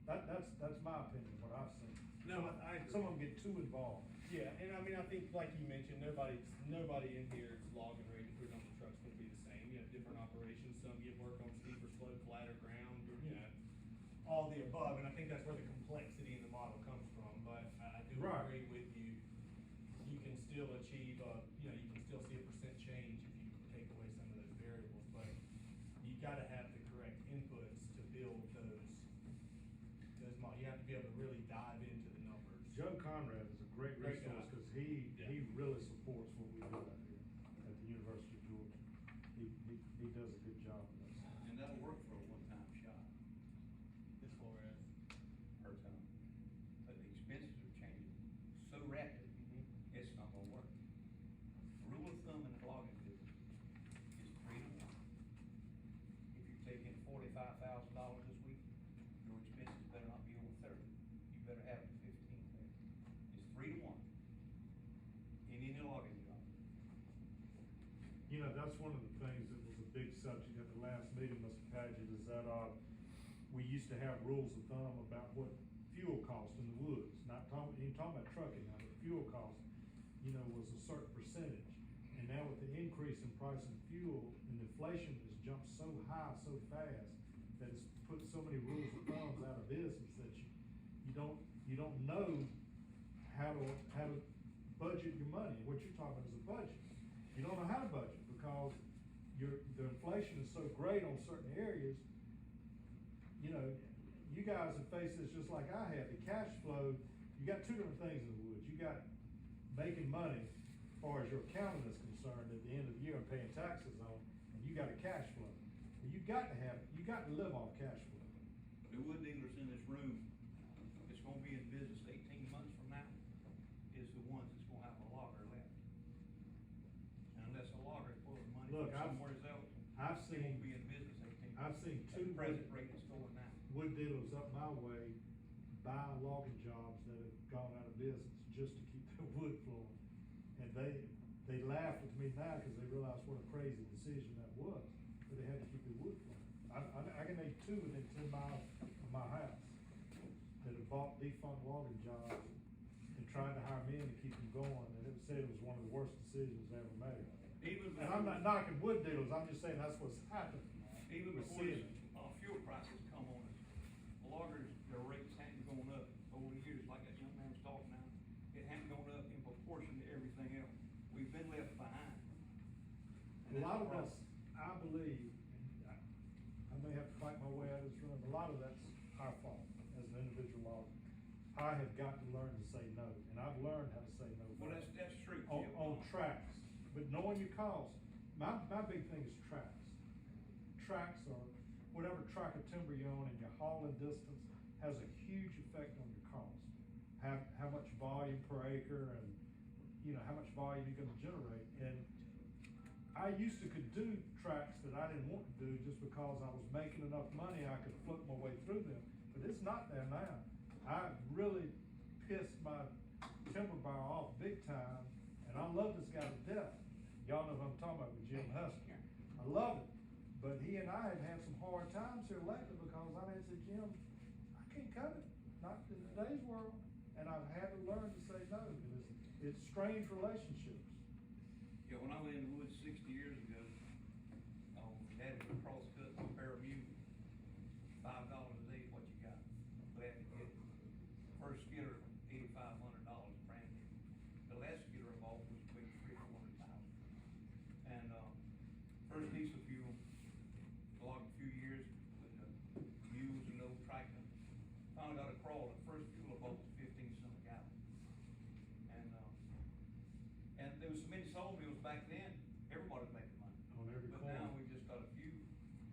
That's my opinion, what I've seen. No, I agree. Some of them get too involved. Yeah, and I mean, I think, like you mentioned, nobody in here's logging rate and putting on the truck's gonna be the same. You have different operations, some get work on steeper slope, flatter ground, or, you know, all the above, and I think that's where the complexity in the model comes from, but I do agree with you. You can still achieve you can still see a percent change if you take away some of those variables, but you gotta have the correct inputs to build those models. You have to be able to really dive into the numbers. Joe Conrad is a great Great resource, guy. cause he really supports what we do out here at the University of Georgia. He does a good job of this. And that'll work for a one-time shot. As far as, Per ton. But the expenses are changing so rapidly, it's not gonna work. Rule of thumb in the logging business is 3 to 1. If you're taking $45,000 this week, your expenses better not be over 30. You better have 15 there. It's 3 to 1 in any logging job. You know, that's one of the things that was a big subject at the last meeting, Mr. Paget, is that, we used to have rules of thumb about what fuel cost in the woods, ain't talking about trucking now, but fuel cost, was a certain percentage. And now with the increase in price of fuel, and inflation has jumped so high, so fast, that it's put so many rules of thumbs out of business that you don't know how to budget your money. What you're talking about is a budget. You don't know how to budget, because the inflation is so great on certain areas. You guys have faced this just like I have. The cash flow, you got two different things in the woods. You got making money as far as your accounting is concerned at the end of the year and paying taxes on, and you got a cash flow. But you got to live off cash flow. The wood dealers in this room that's gonna be in business 18 months from now is the ones that's gonna have a logger left. And unless a logger is pulling money Look, from somewhere else, they won't be in business 18 months. I've seen At two the present rate it's going now. wood dealers up my way buy logging jobs that have gone out of business just to keep their wood flowing. And they laugh with me now because they realize what a crazy decision that was, but they had to keep their wood flowing. I can name two within 10 miles of my house that have bought defunct logging jobs and tried to hire men to keep them going, and it said it was one of the worst decisions they ever made. And I'm not knocking wood dealers, I'm just saying that's what's happened. Even We're before seeing it. fuel prices come on us, a loggers, their rates hadn't gone up over the years, like that young man was talking now. It hadn't gone up in proportion to everything else. We've been left behind. And A lot that's of the us, I believe, and I may have to fight my way out of this room, a lot of that's our fault as an individual logger. I have got to learn to say no, and I've learned how to say no. Well, that's true, On, Jim. on tracks, but knowing your costs, my big thing is tracks. Tracks are, whatever track of timber you're on and your hauling distance has a huge effect on your cost. How much volume per acre and, you know, how much volume you're gonna generate. And I used to could do tracks that I didn't want to do just because I was making enough money I could float my way through them, but it's not there now. I really pissed my timber buyer off big time, and I love this guy to death. Y'all know who I'm talking about with Jim Husky. I love it, but he and I have had some hard times here lately because I had said, Jim, I can't cut it, not in today's world, and I've had to learn to say no, and it's strange relationships. Yeah, when I was in the woods 60 years ago, had to cross cut a pair of mules. $5 a day is what you got. Glad to get it. First skidder, $8,500 brand new. The last skidder I bought was between $300,000 and $400,000. And first diesel fuel, logged a few years with the mules and old tractor. Finally got a crawl. The first fuel I bought was 15 cents a gallon. And there was so many sawmills back then, everybody was making money. On every But corner. now we just got a few,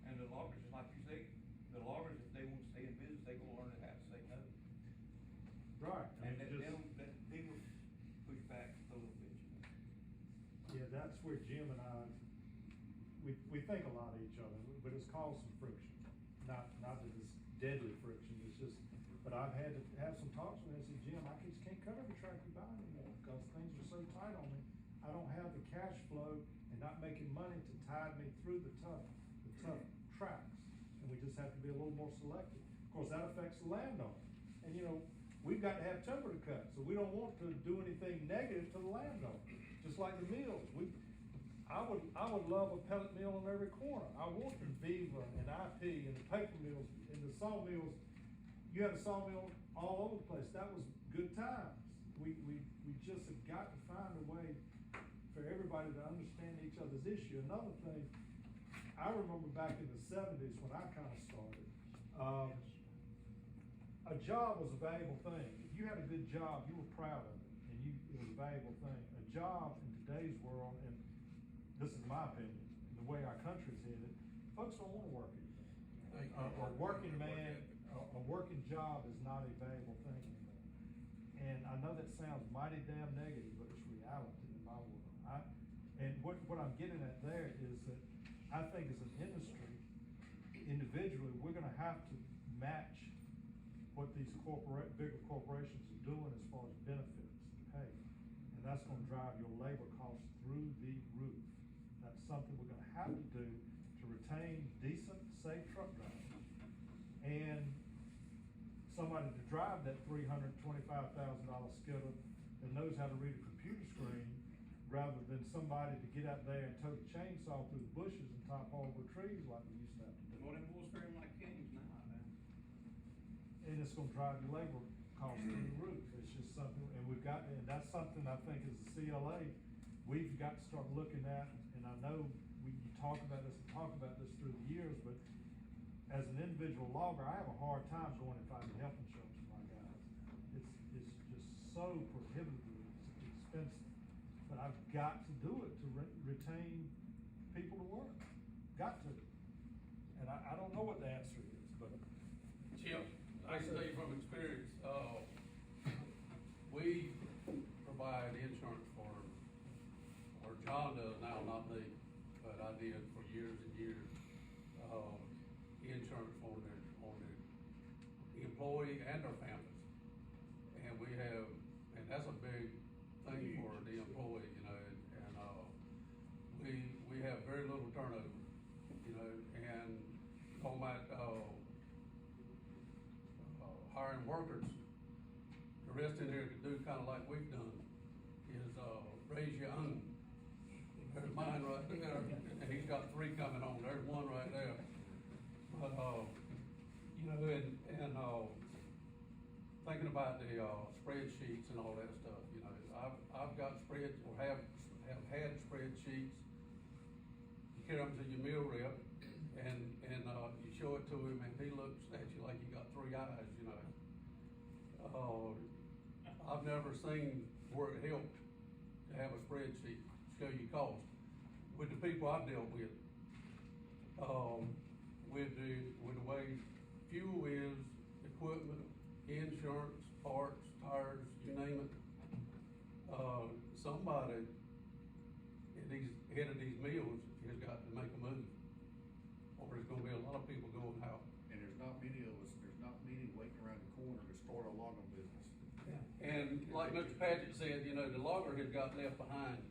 and the loggers, just like you say, the loggers, if they want to stay in business, they gonna learn how to say no. Right. And let people push back a little bit, you know. Yeah, that's where Jim and I, we think a lot of each other, but it's caused some friction. Not that it's deadly friction, it's just, but I've had to have some talks with him and say, Jim, I just can't cut every track you buy anymore because things are so tight on me. I don't have the cash flow and not making money to tide me through the tough tracks. And we just have to be a little more selective. Of course, that affects the landowner. And you know, we've got to have timber to cut, so we don't want to do anything negative to the landowner. Just like the mills, I would love a pellet mill on every corner. I want the Viva and IP and the paper mills and the sawmills. You had a sawmill all over the place. That was good times. We just have got to find a way for everybody to understand each other's issue. Another thing, I remember back in the 70s when I kind of started, a job was a valuable thing. If you had a good job, you were proud of it, and it was a valuable thing. A job in today's world, and this is my opinion, the way our country's headed, folks don't want to work anymore. A working man, a working job is not a valuable thing anymore. And I know that sounds mighty damn negative, but it's reality in my world. And what I'm getting at there is that I think as an industry, individually, we're gonna have to match what these bigger corporations are doing as far as benefits and pay. And that's gonna drive your labor costs through the roof. That's something we're gonna have to do to retain decent, safe truck drivers. And somebody to drive that $325,000 skidder that knows how to read a computer screen, rather than somebody to get out there and tow the chainsaw through the bushes and top over trees like we used to have to do. Well, them bulls scream like kings now, man. And it's gonna drive your labor costs through the roof. It's just something, and that's something I think as a CLA, we've got to start looking at, and I know you talk about this through the years, but as an individual logger, I have a hard time going and finding health insurance for my guys. It's just so prohibitively expensive. But I've got to do it to retain people to work. Got to. And I don't know what the answer is, but. Chip, I can tell you from experience, we provide insurance for, or John does now, not me, but I did for years and years, insurance on the employee and their families. And that's a big thing for the employee, you know, and we have very little turnover, you know, and talking about hiring workers, the rest in there could do kind of like we've done, is raise your own. There's mine right there, and he's got 3 coming on. There's one right there. But you know, and thinking about the, spreadsheets and all that stuff, you know, I've got spreads, or have had spreadsheets. You carry them to your meal rep, and you show it to him, and he looks at you like you got three eyes, you know. I've never seen where it helped to have a spreadsheet, show you cost. With the people I've dealt with the way fuel is, equipment, insurance, parts, tires, you name it. Somebody head of these mills has got to make a move, or there's gonna be a lot of people going out. And there's not many of us, there's not many waiting around the corner to start a logging business. And like Mr. Paget said, you know, the logger has got left behind,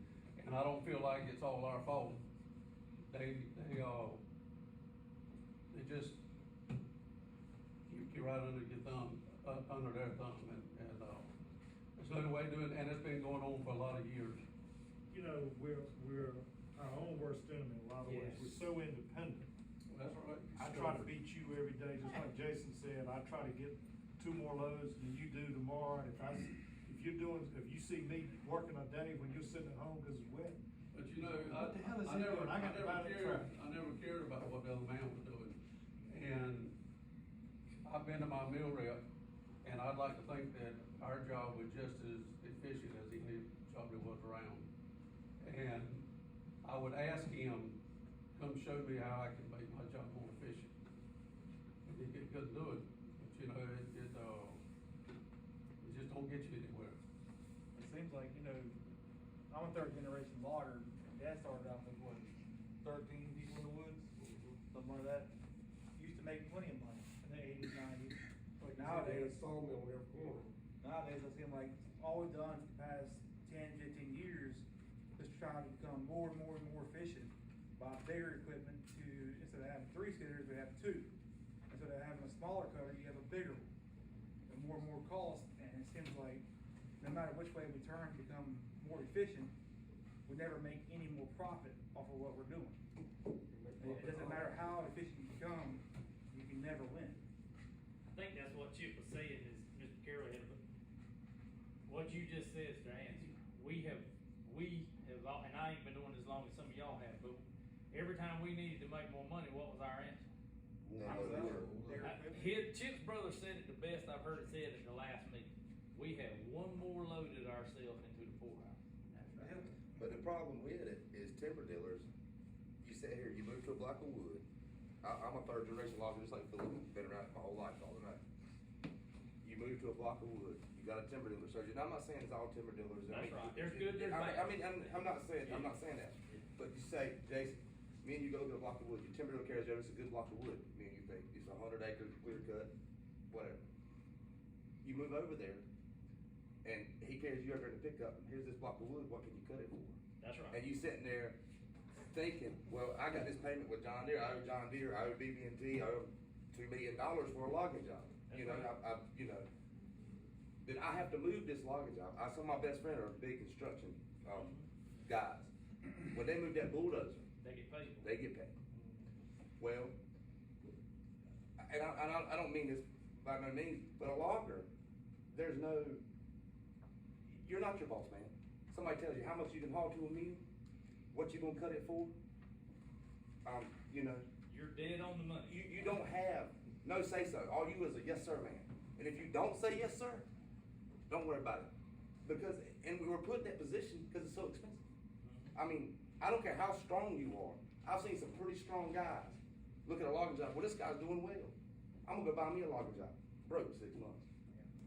and I don't feel like it's all our fault. They just keep you right under your thumb, under their thumb, and there's no way to do it, and it's been going on for a lot of years. You know, we're our own worst enemy in a lot of ways. Yes. We're so independent. That's right. I try to beat you every day, just like Jason said. I try to get 2 more loads than you do tomorrow. And if you see me working a day when you're sitting at home because it's wet. But you know, What the hell is he doing? I got to buy the truck. I never cared about what the other man was doing. And I've been to my mill rep, and I'd like to think that our job was just as efficient as he probably was around. And I would ask him, come show me how I can make my job more efficient. And he couldn't do it, but you know, it just don't get you anywhere. It seems like, you know, I'm a third generation logger. Dad started out with what, 13 people in the woods? Something like that. Used to make plenty of money in the 80s, 90s. But nowadays, Sawmill on every corner. nowadays I seem like all we've done for the past 10, 15 years is trying to become more and more and more efficient by bigger equipment to, instead of having 3 skidders, we have 2. Instead of having a smaller cutter, you have a bigger one. And more cost, and it seems like no matter which way we turn to become more efficient, we never make any more profit off of what we're doing. It doesn't matter how efficient you become, you can never win. I think that's what Chip was saying is, Mr. Carroll had, what you just said is the answer. We have, and I ain't been doing this as long as some of y'all have, but every time we needed to make more money, what was our answer? Chip's brother said it the best I've heard it said at the last meeting. We have one more loaded ourselves into the poorhouse. But the problem with it is timber dealers, you sit here, you move to a block of wood. I'm a third generation logger, just like Philip, been around my whole life, all the night. You move to a block of wood, you got a timber dealer surgeon. I'm not saying it's all timber dealers. That's right. There's good, there's bad. I'm not saying that. But you say, Jason, me and you go look at a block of wood, your timber dealer carries over, it's a good block of wood. Me and you think, it's 100 acres, clear cut, whatever. You move over there, and he carries you over in the pickup, and here's this block of wood, what can you cut it for? That's right. And you sitting there thinking, well, I got this payment with John Deere, I owe John Deere, I owe BB&T, I owe $2 million for a logging job. That's You know, right. Then I have to move this logging job. Some of my best friends are big construction guys. When they move that bulldozer, They get paid. they get paid. Well, and I don't mean this by no means, but a logger, you're not your boss, man. Somebody tells you how much you can haul to a mill, what you gonna cut it for. You're dead on the money. You don't have no say so. All you is a yes sir man. And if you don't say yes sir, don't worry about it. And we were put in that position because it's so expensive. I mean, I don't care how strong you are. I've seen some pretty strong guys look at a logging job. Well, this guy's doing well. I'm gonna go buy me a logging job. Broke 6 months.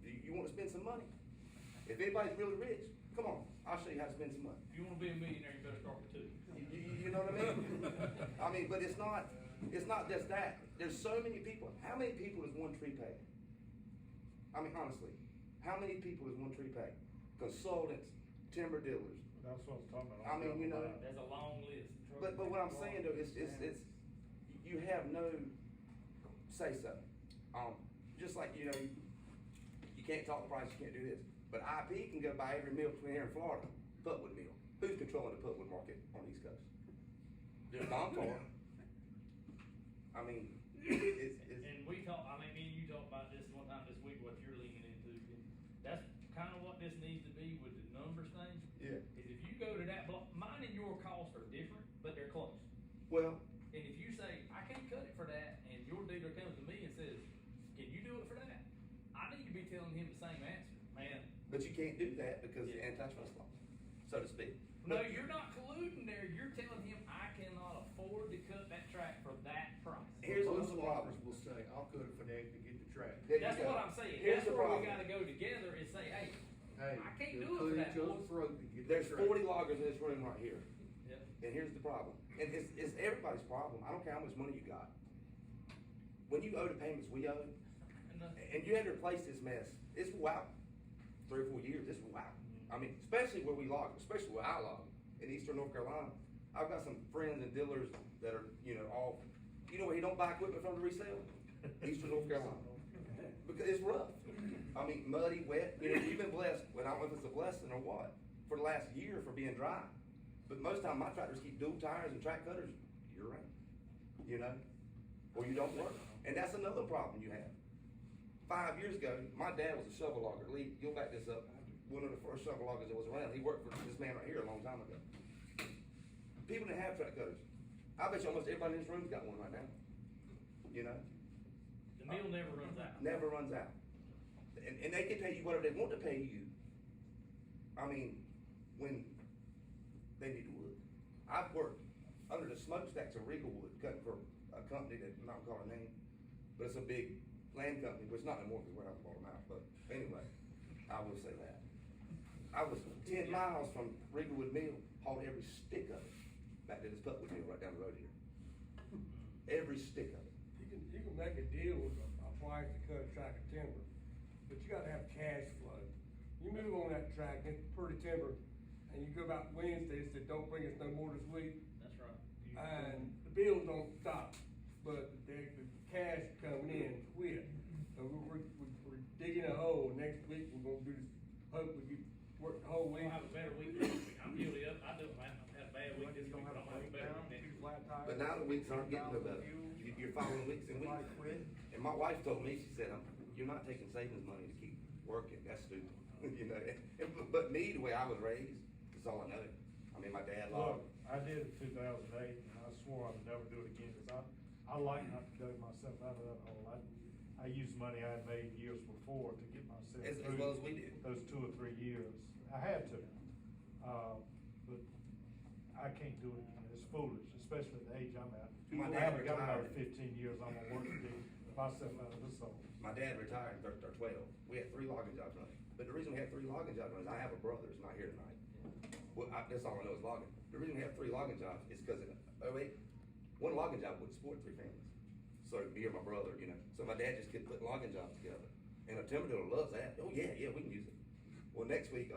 You want to spend some money? If anybody's really rich, come on, I'll show you how to spend some money. If you wanna be a millionaire, you better start with 2. You know what I mean? But it's not just that. There's so many people. How many people does one tree pay? I mean, honestly, how many people does one tree pay? Consultants, timber dealers. That's what I was talking about. I mean, you know. There's a long list. But what I'm saying though, it's you have no say so. Just like, you can't talk the price, you can't do this. But IP can go buy every mill between here and Florida, Putwood mill. Who's controlling the Putwood market on the East Coast? There's Domtar. And we talked, me and you talked about this one time this week, what you're leaning into in Well, And if you say, I can't cut it for that, and your dealer comes to me and says, can you do it for that? I need to be telling him the same answer, man. but you can't do that because of the antitrust law, so to speak. No, you're not colluding there, you're telling him, I cannot afford to cut that track for that price. Here's Most the problem. loggers will say, I'll cut it for that to get the track. There you That's go. what I'm saying, Here's that's the where we problem. gotta go together and say, hey, Hey, I can't they'll do it for cut that, each other's boys. throat to get the There's track. 40 loggers in this room right here. Yep. And here's the problem. And it's everybody's problem. I don't care how much money you got. When you owe the payments we owe, and you had to replace this mess, it's wow. 3 or 4 years, it's wow. I mean, especially where we log, especially where I log in eastern North Carolina. I've got some friends and dealers that are, all, where you don't buy equipment from the resale? Eastern North Carolina. Because it's rough. I mean, muddy, wet. You've been blessed, I don't know if it's a blessing or what, for the last year for being dry. But most of the time, my tractors keep dual tires and track cutters year-round, or you don't work. And that's another problem you have. 5 years ago, my dad was a shovel logger. Lee, you'll back this up. One of the first shovel loggers that was around. He worked for this man right here a long time ago. People didn't have track cutters. I bet you almost everybody in this room's got one right now. The meal never runs out. Never runs out. And they can pay you whatever they want to pay you. I mean, when they need wood. I've worked under the smokestacks of Regal Wood, cutting for a company that I'm not gonna call a name, but it's a big land company, which not anymore because we're having to bought them out, but anyway, I will say that. I was 10 miles from Regal Wood Mill, hauled every stick of it back to this Putwood Mill right down the road here. Every stick of it. You can make a deal with a price to cut a track of timber, but you gotta have cash flow. You move on that track, it's pretty timber, and you go about Wednesday, it said, don't bring us no more this week. That's right. And the bills don't stop, but the cash coming in quick. So we're digging a hole, next week we're gonna do this, hope we can work the whole week. We'll have a better week next week. I'm guilty of, I do it, man, I've had a bad week this week, but I'll have a better week next week. But now the weeks aren't getting no better. You're following weeks and weeks. And my wife told me, she said, you're not taking savings money to keep working, that's stupid. But me, the way I was raised, that's all I know. I mean, my dad Look, logged. I did it in 2008, and I swore I would never do it again, because I like not to dig myself out of that hole. I used money I had made years before to get myself As through well as we did. those 2 or 3 years. I had to, but I can't do it again. It's foolish, especially at the age I'm at. My I dad haven't got another retired. 15 years, I'm gonna work to dig myself out of this hole. My dad retired in 12. We had 3 logging jobs running. But the reason we had 3 logging jobs running is I have a brother who's not here tonight. Well, that's all I know is logging. The reason we have 3 logging jobs is because in 08, one logging job would support 3 families. So me or my brother, So my dad just kept putting logging jobs together. And a timber dealer loves that. Oh yeah, we can use it. Well, next week,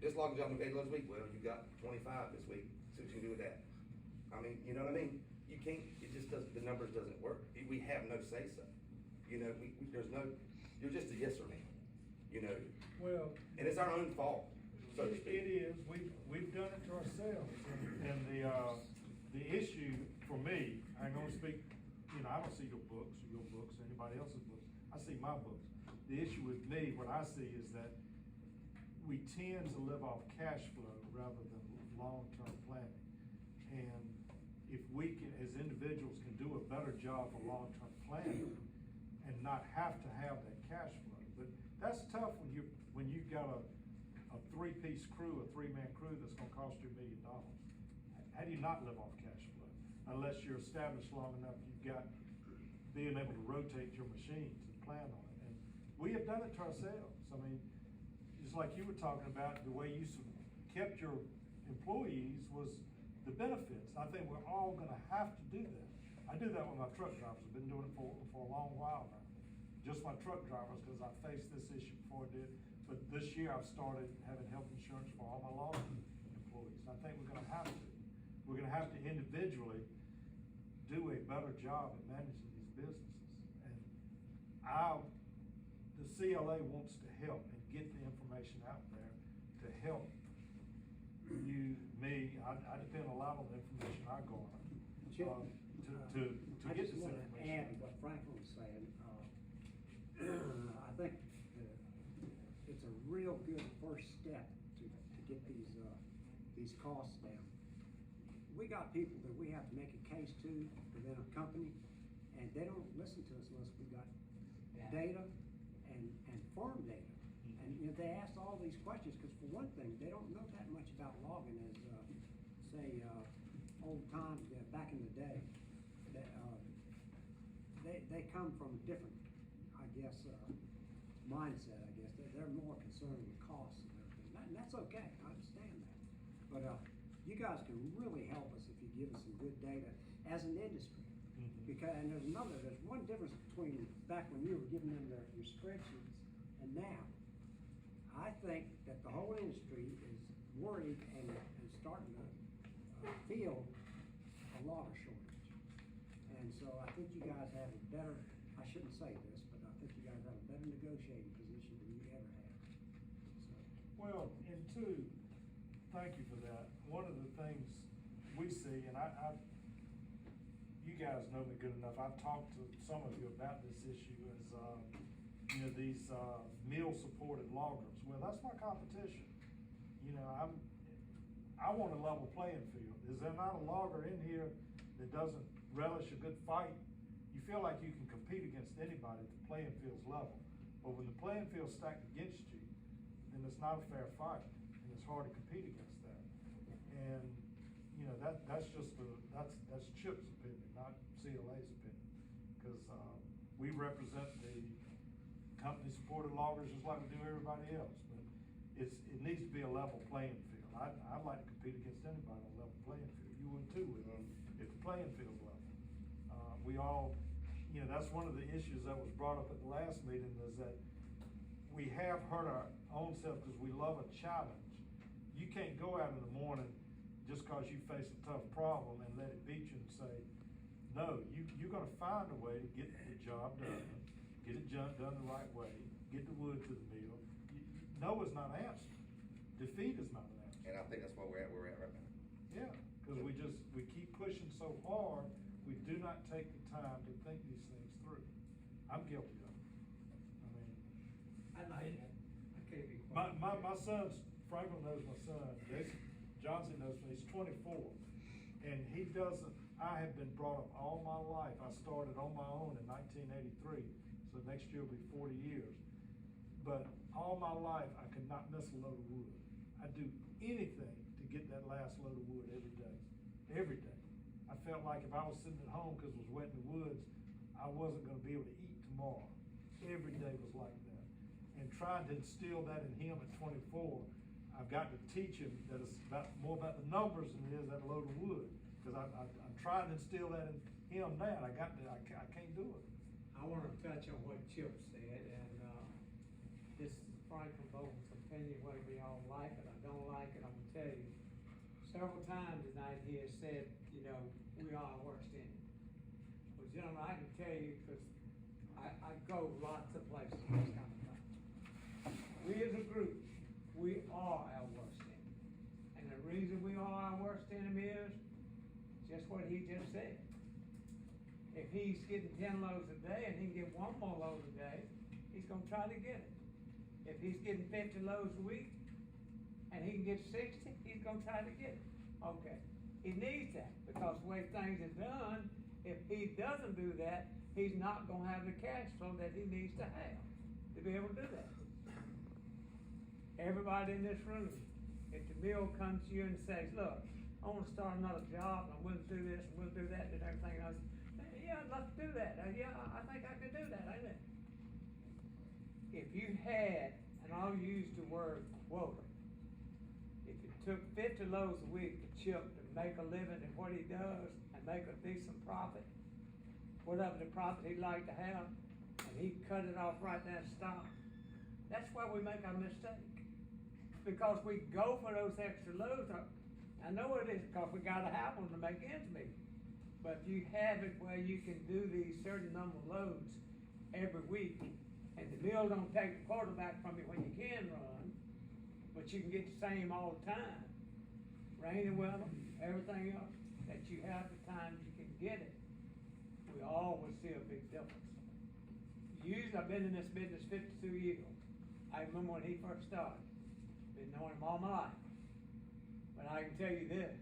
this logging job we paid last week, well, you got 25 this week. See what you can do with that. I mean, you know what I mean? You can't, it just doesn't, the numbers doesn't work. We have no say so. There's no, you're just a yes or no. Well. And it's our own fault, so to speak. It is, we've done it to ourselves, and the issue for me, I'm gonna speak, I don't see your books, or anybody else's books, I see my books. The issue with me, what I see is that we tend to live off cash flow rather than long-term planning. And if we can, as individuals, can do a better job of long-term planning and not have to have that cash flow. But that's tough when you've got a 3-piece crew, a 3-man crew that's gonna cost you $1 million. How do you not live off cash flow? Unless you're established long enough, you've got being able to rotate your machines and plan on it. And we have done it to ourselves. I mean, just like you were talking about, the way you kept your employees was the benefits. I think we're all gonna have to do that. I do that with my truck drivers. I've been doing it for a long while now. Just my truck drivers, because I faced this issue before I did. But this year I've started having health insurance for all my logging employees. I think we're gonna have to. We're gonna have to individually do a better job at managing these businesses. And the CLA wants to help and get the information out there to help you, me. I depend a lot on the information I garner to get this information. Add what Franklin was saying. I think it's a real good first step to get these costs down. we got people that we have to make a case to within our company, and they don't listen to us unless we got data and farm data. And, you know, they ask all these questions, because for one thing, they don't know that much about logging as, say, old times, back in the day. They come from a different, I guess, mindset, I guess. They're more concerned with costs and everything. And that's okay, I understand that. But, you guys can really help us if you give us some good data as an industry. Because, and there's one difference between back when you were giving them your spreadsheets and now. I think that the whole industry is worried and starting to feel a logger shortage. And so I think you guys have a better, I shouldn't say this, but I think you guys have a better negotiating position than you ever had. So. Well, and two, thank you for that. One of the things we see, and you guys know me good enough, I've talked to some of you about this issue, is, you know, these meal-supported loggers. Well, that's my competition. You know, I want a level playing field. Is there not a logger in here that doesn't relish a good fight? You feel like you can compete against anybody if the playing field's level. But when the playing field's stacked against you, then it's not a fair fight, and it's hard to compete against that. And you know, that's Chip's opinion, not CLA's opinion, because we represent the company-supported loggers just like we do everybody else. But it needs to be a level playing field. I'd like to compete against anybody on a level playing field. You would too, if the playing field's level. We all, you know, that's one of the issues that was brought up at the last meeting, is that we have hurt our own self because we love a challenge. You can't go out in the morning just because you face a tough problem and let it beat you and say, no, you're gonna find a way to get the job done, get it done the right way, get the wood to the mill. No is not an answer. Defeat is not an answer. And I think that's where we're at right now. Yeah, because we keep pushing so hard, we do not take the time to think these things through. I'm guilty of it. I mean, I can't be quiet. my son's, Franklin knows my son, Jason Johnson knows me, he's 24, and he doesn't, I have been brought up all my life. I started on my own in 1983, so next year will be 40 years. But all my life, I could not miss a load of wood. I'd do anything to get that last load of wood every day. Every day. I felt like if I was sitting at home because it was wet in the woods, I wasn't gonna be able to eat tomorrow. Every day was like that. And trying to instill that in him at 24, I've got to teach him that it's more about the numbers than it is that load of wood. Because I'm trying to instill that in him now, and I can't do it. I want to touch on what Chip said, and this is Franklin Bolton's opinion, whether y'all like it or don't like it. I'm gonna tell you, several times tonight he has said, you know, we are our worst enemy. Well, gentlemen, I can tell you, because I go lots of places this kind of thing. We as a group, we are our worst enemy. And the reason we are our worst enemy is just what he just said. If he's getting 10 loads a day and he can get one more load a day, he's gonna try to get it. If he's getting 50 loads a week and he can get 60, he's gonna try to get it. Okay, he needs that, because the way things are done, if he doesn't do that, he's not gonna have the cash flow that he needs to have to be able to do that. Everybody in this room, if the mill comes to you and says, look, I want to start another job, I'm willing to do this, and we'll do that, and everything else. Yeah, I'd love to do that. Yeah, I think I could do that, I think. If you had, and I'll use the word quota, if it took 50 loads a week to Chip to make a living at what he does and make a decent profit, whatever the profit he'd like to have, and he cut it off right there and stop, that's why we make our mistake. Because we go for those extra loads. I know it is, because we gotta have them to make ends meet. But if you have it where you can do these certain number of loads every week, and the mill don't take the quarterback from you when you can run, but you can get the same all the time, rain and weather, everything else, that you have the times you can get it, we always see a big difference. Usually, I've been in this business 52 years. I remember when he first started. Been knowing him all my life. But I can tell you this,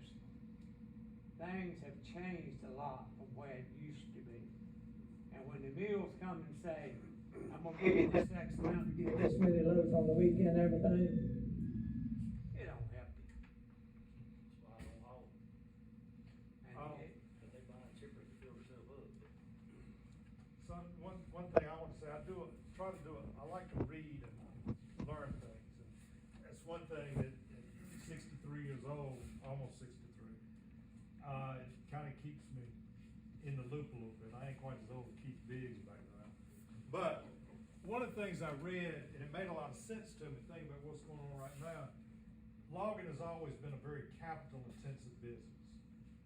things have changed a lot from where it used to be. And when the mills come and say, I'm gonna give you this X amount to get this many loads on the weekend, everything, it don't help you. That's why I don't haul. And it, But they buy it cheaper to fill themselves up. Son, one thing I wanna say, I like to read and learn things, and that's one thing that at 63 years old, almost 63, it kinda keeps me in the loop a little bit. I ain't quite as old as Keith Biggs back then. But one of the things I read, and it made a lot of sense to me, thinking about what's going on right now, logging has always been a very capital intensive business.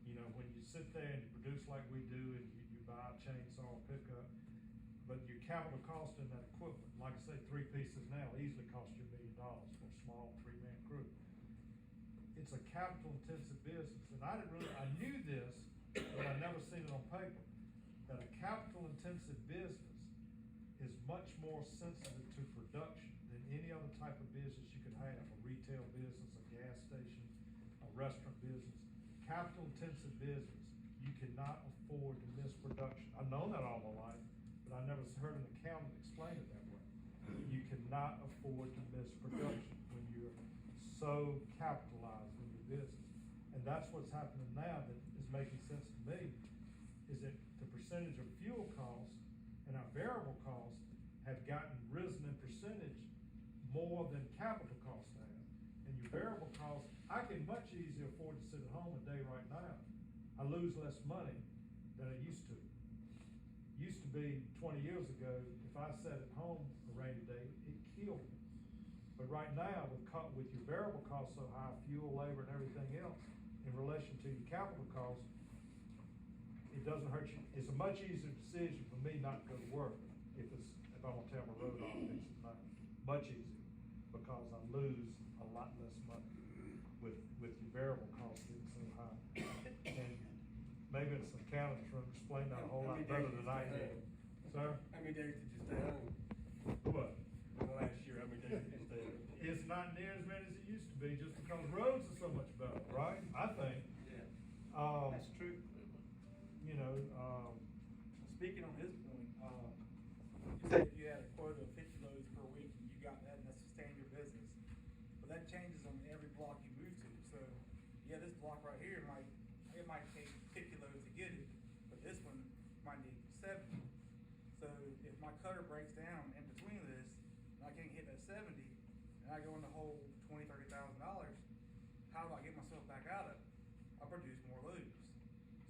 You know, when you sit there and you produce like we do, and you buy a chainsaw pickup, but your capital cost in that equipment, like I say, 3 pieces now easily cost you $1 million for a small 3-man crew. It's a capital intensive business, and I knew this, but I never seen it on paper, that a capital intensive business is much more sensitive to production than any other type of business you could have, a retail business, a gas station, a restaurant business. Capital intensive business, you cannot afford to miss production. I've known that all my life, but I never heard an accountant explain it that way. You cannot afford to miss production when you're so capitalized in your business. And that's what's happening now that is making sense to me, is that the percentage of fuel costs and our variable costs have risen in percentage more than capital costs have. And your variable costs, I can much easier afford to sit at home a day right now. I lose less money than I used to. Used to be 20 years ago, if I sat at home a rainy day, it killed me. But right now, with your variable costs so high, fuel, labor, and everything else, in relation to your capital costs, it doesn't hurt you. It's a much easier decision for me not to go to work if I want to tear my road off next night. Much easier, because I lose a lot less money with your variable costs getting so high. And maybe it's some accountants from explain that a whole lot better than I can. Sir? How many days did you stay home? What? Last year, how many days did you stay home? It's not near as many as it used to be, just because roads are so much better, right? I think. Yeah. That's true. You know, Speaking on his point, you said you had a quota of 50 loads per week, and you got that, and that sustained your business. But that changes on every block you move to. So, yeah, this block right here it might take 50 loads to get it, but this one might need 70. So if my cutter breaks down in between this, and I can't hit that 70, and I go in the hole $20,000, $30,000, how do I get myself back out of it? I produce more loads.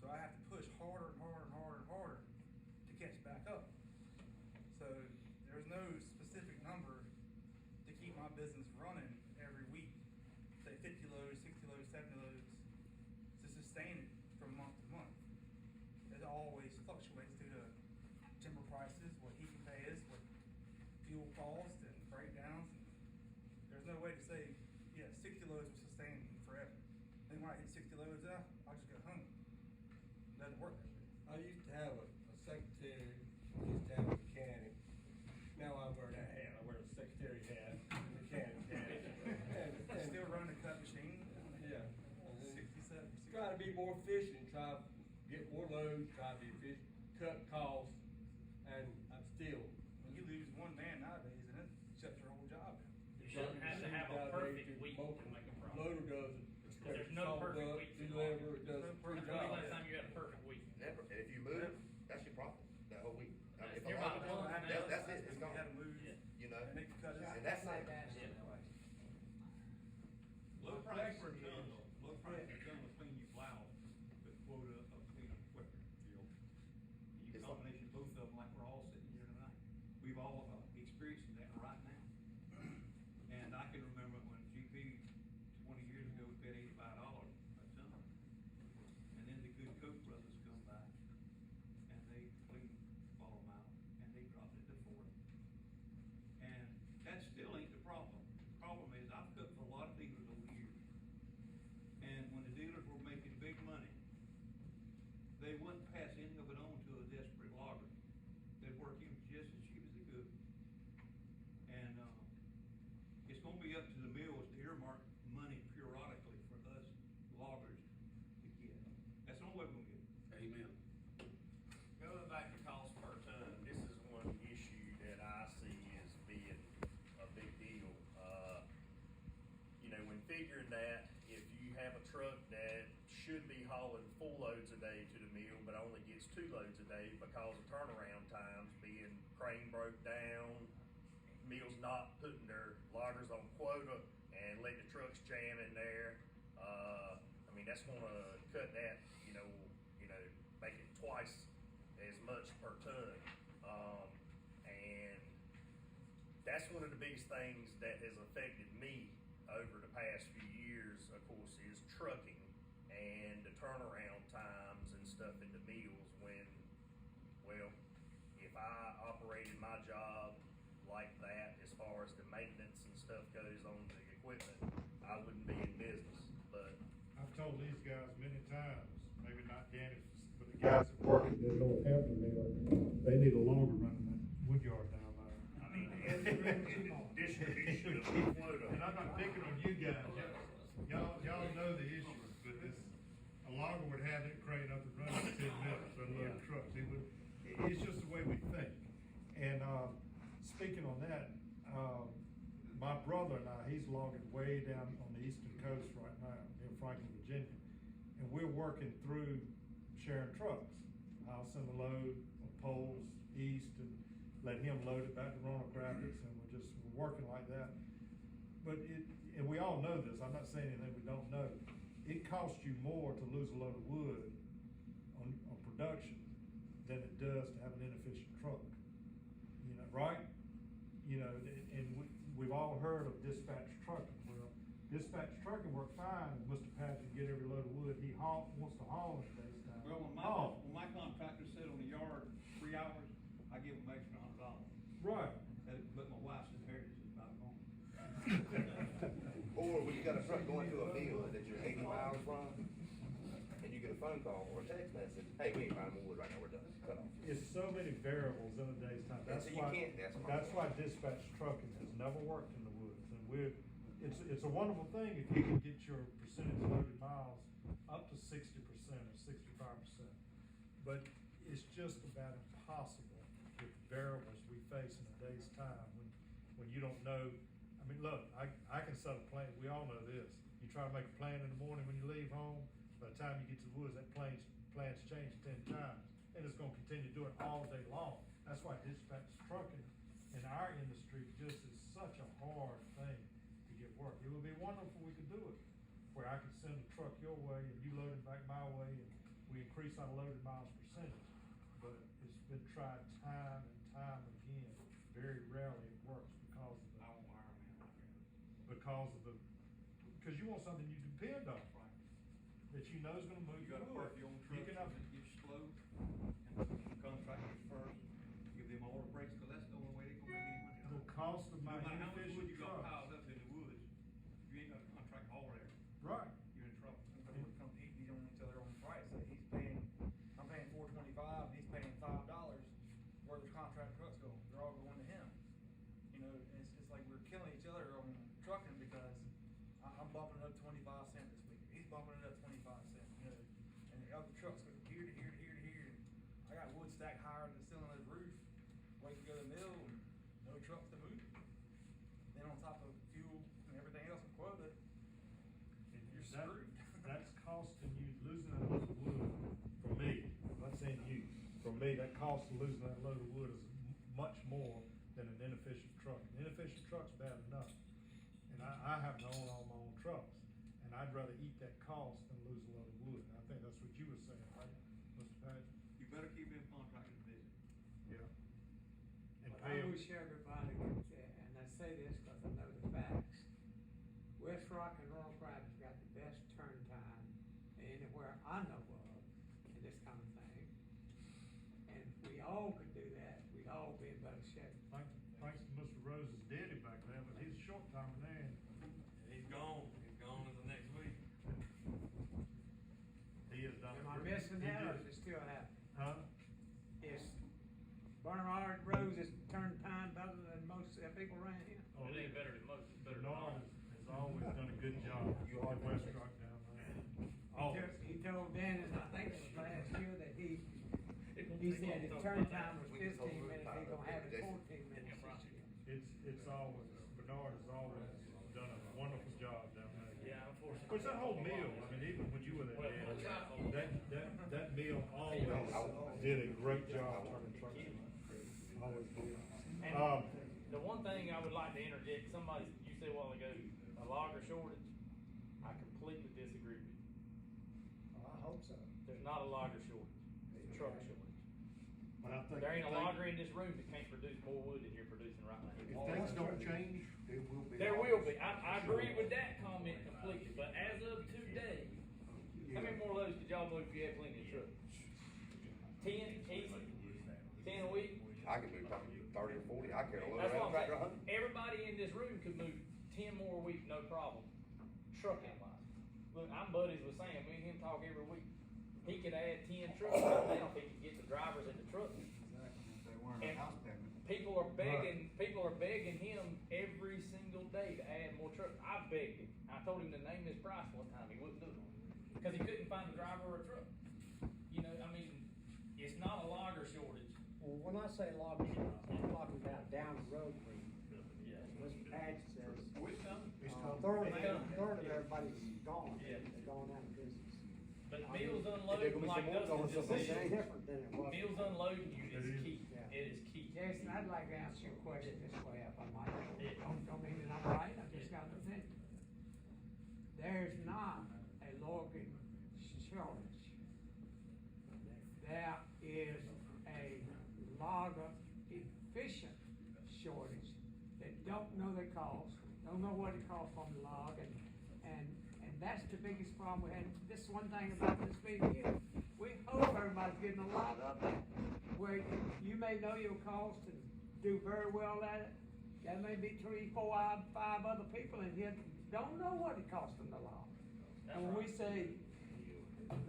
So I have to push harder and harder and harder and harder to catch back up. So there's no specific number to keep my business running every week. Say 50 loads, 60 loads, 70 loads, to sustain it from month to month. It always fluctuates due to timber prices, what he can pay us, what fuel costs and breakdowns. There's no way to say, yeah, 60 loads will sustain me forever. Then when I hit 60 loads out, I'll just go home. It doesn't work that way. I used to have a secretary, I used to have a mechanic. Now I wear that hat, I wear a secretary hat, mechanic hat. And Still running a cut machine? Yeah. 67. Try to be more efficient, try to get more loads, try to be efficient, cut costs, and I'm still. When you lose one man nowadays, and it shuts your whole job down. You shouldn't have to have a perfect week to make a profit. Loader does it. There's no perfect week to deliver, it does When's three the last jobs. time you had a perfect week? Never. And if you move, that's your profit, that whole week. I mean, if You're I'm not out, done. that's it, it's You gone. gotta move, You know? and they can cut it. And that's it. Low price per ton, low price per ton of clean you plow, the quota of clean up quicker, you know. You combination both of them like we're all sitting here tonight. We've all experiencing that right now. And I can remember when GP 20 years ago was paid $85 a ton. And then the good Koch brothers come by and they clean ball them out and they dropped it to 40. And that still ain't the problem. The problem is I've cooked for a lot of dealers over the years. And when the dealers were making big money, they wouldn't pass any of it on to a desperate logger. They'd work him just as cheap as they could. And it's gonna be up to the mills to earmark money periodically for us loggers to get. That's the should be hauling 4 loads a day to the mill, but only gets 2 loads a day because of turnaround times, being crane broke down, mills not putting their loggers on quota and letting the trucks jam in there. I mean, that's gonna cut that, make it twice as much per ton. And that's one of the biggest things that has affected me over the past few years, of course, is trucking and the turnaround times and stuff in the mills when, well, if I operated my job like that as far as the maintenance and stuff goes on the equipment, I wouldn't be in business, but. I've told these guys many times, maybe not Danny, but the guys that work at the Northampton mill, they need a longer running that wood yard down there. I mean, distribution of quota. And I'm not picking on you guys, y'all know the issue, but a logger would have that crane up and running in 10 minutes, unload the trucks. It's just the way we think. And, speaking on that, my brother and I, he's logging way down on the eastern coast right now, near Franklin, Virginia. And we're working through sharing trucks. I'll send a load of poles east and let him load it back to Roanoke Rapids, and we're working like that. But and we all know this, I'm not saying anything we don't know. It costs you more to lose a load of wood on production than it does to have an inefficient truck. Right? And we've all heard of dispatch trucking. Well, dispatch trucking work fine, and Mr. Pat can get every load of wood he wants to haul in today's time. Well, when my contractor sit on the yard 3 hours, I give him extra $100. Right. But my wife's inheritance is about gone. Or when you got a truck going to a mill that you're 80 miles from, and you get a phone call or a text message, hey, we ain't finding more wood right now, we're done, cut off. It's so many variables in a day's time. That's why dispatch trucking has never worked in the woods. And it's a wonderful thing if you can get your percentage loaded miles up to 60% or 65%. But it's just about impossible with the variables we face in a day's time when you don't know. I mean, look, I can set a plan. We all know this. You try to make a plan in the morning when you leave home. By the time you get to the woods, that plan's changed 10 times. And it's gonna continue to do it all day long. That's why dispatch trucking in our industry just is such a hard thing to get work. It would be wonderful if we could do it, where I could send a truck your way and you load it back my way, and we increase our loaded miles percentage. But it's been tried time and time again. Very rarely it works because you want something you depend on, that you know is gonna move. You gotta park your own trucks and it gets slow, and contractors first, give them all the breaks, cause that's the only way they gonna make any money. The cost of my No matter how much wood inefficient you got trucks. piled up in the woods, if you ain't got a contract haul there, Right. you're in trouble. Everyone come eat on each other on price. So I'm paying $4.25, and he's paying $5. Where the contract trucks go, they're all going to him. It's like we're killing each other on trucking because I'm bumping it up 25 cents this week. He's bumping it up 25 cents. And the other trucks go from here to here to here to here. I got wood stacked higher than the ceiling of the roof, waiting to go to the mill, and no trucks to move. Then on top of fuel and everything else in quota, you're screwed. That's costing you, losing that load of wood, for me, I'm not saying you, for me, that cost of losing that load of wood is much more than an inefficient truck. An inefficient truck's bad enough. And I happen to own all my own trucks, and I'd rather eat that cost than lose a load of wood. And I think that's what you were saying, right, Mr. Patrick? You better keep them contractors busy. Yeah. And But pay I 'em. wish everybody could, and I say this because I know the facts. West Rock and Roanoke Rapids got the best turn time anywhere I know of in this kind of thing. And if we all could do that, we'd all be in better shape. Thanks to Mr. Rose's daddy back there, but he's a short timer now. He's gone as the next week. He has done. Am I missing that, or is it still happening? Huh? Is Bernard Rose's turn time better than most people around here? Oh, It ain't better than most, it's better than all. Bernard has always done a good job at West Rock down there. Always. He told Dennis, I think it was last year, that he said his turn time was 15 minutes, he's gonna have it 14 minutes this year. It's always, Bernard has always done a wonderful job down there. Yeah, unfortunately. course, that whole meal, I mean, even when you were there, that meal always did a great job turning trucks around. Always did. And the one thing I would like to interject, you said a while ago, a logger shortage. I completely disagree with you. I hope so. There's not a logger shortage, it's a truck shortage. But I think. There ain't a logger in this room that can't produce more wood than you're producing right now. If things don't change, there will be. There will be. I agree with that comment completely, but as of today, how many more loads did y'all move if you had plenty of trucks? 10, easy? 10 a week? I could move probably 30 or 40, I carry a load That's around what I'm tractor saying. Everybody in this room could move 10 more a week, no problem, trucking wise. Look, I'm buddies with Sam, me and him talk every week. He could add 10 trucks right now if he could get the drivers in the trucks. And people are begging him every single day to add more trucks. I begged him. I told him to name his price one time. He wouldn't do it because he couldn't find a driver or a truck. You know, I mean, it's not a logger shortage. Well, when I say logging, I'm talking about down the road for you. Mr. Patch says, third of everybody's gone. Yeah. They're going out of business. But meals unloading, like Dustin just It's said, different than it was. meals unloading you is key. Yeah. It is key. Jason, I'd like to answer your question this way, if I might. Don't mean that I'm right, I just got to think. There's not a logging shortage. There is a logger efficient shortage that don't know their cost, don't know what it costs from the log, and that's the biggest problem we had. This is one thing about this meeting here. We hope everybody's getting a lot of it, where you may know your cost and do very well at it. There may be 3, 4, 5 other people in here that don't know what it costs them to log. And when we say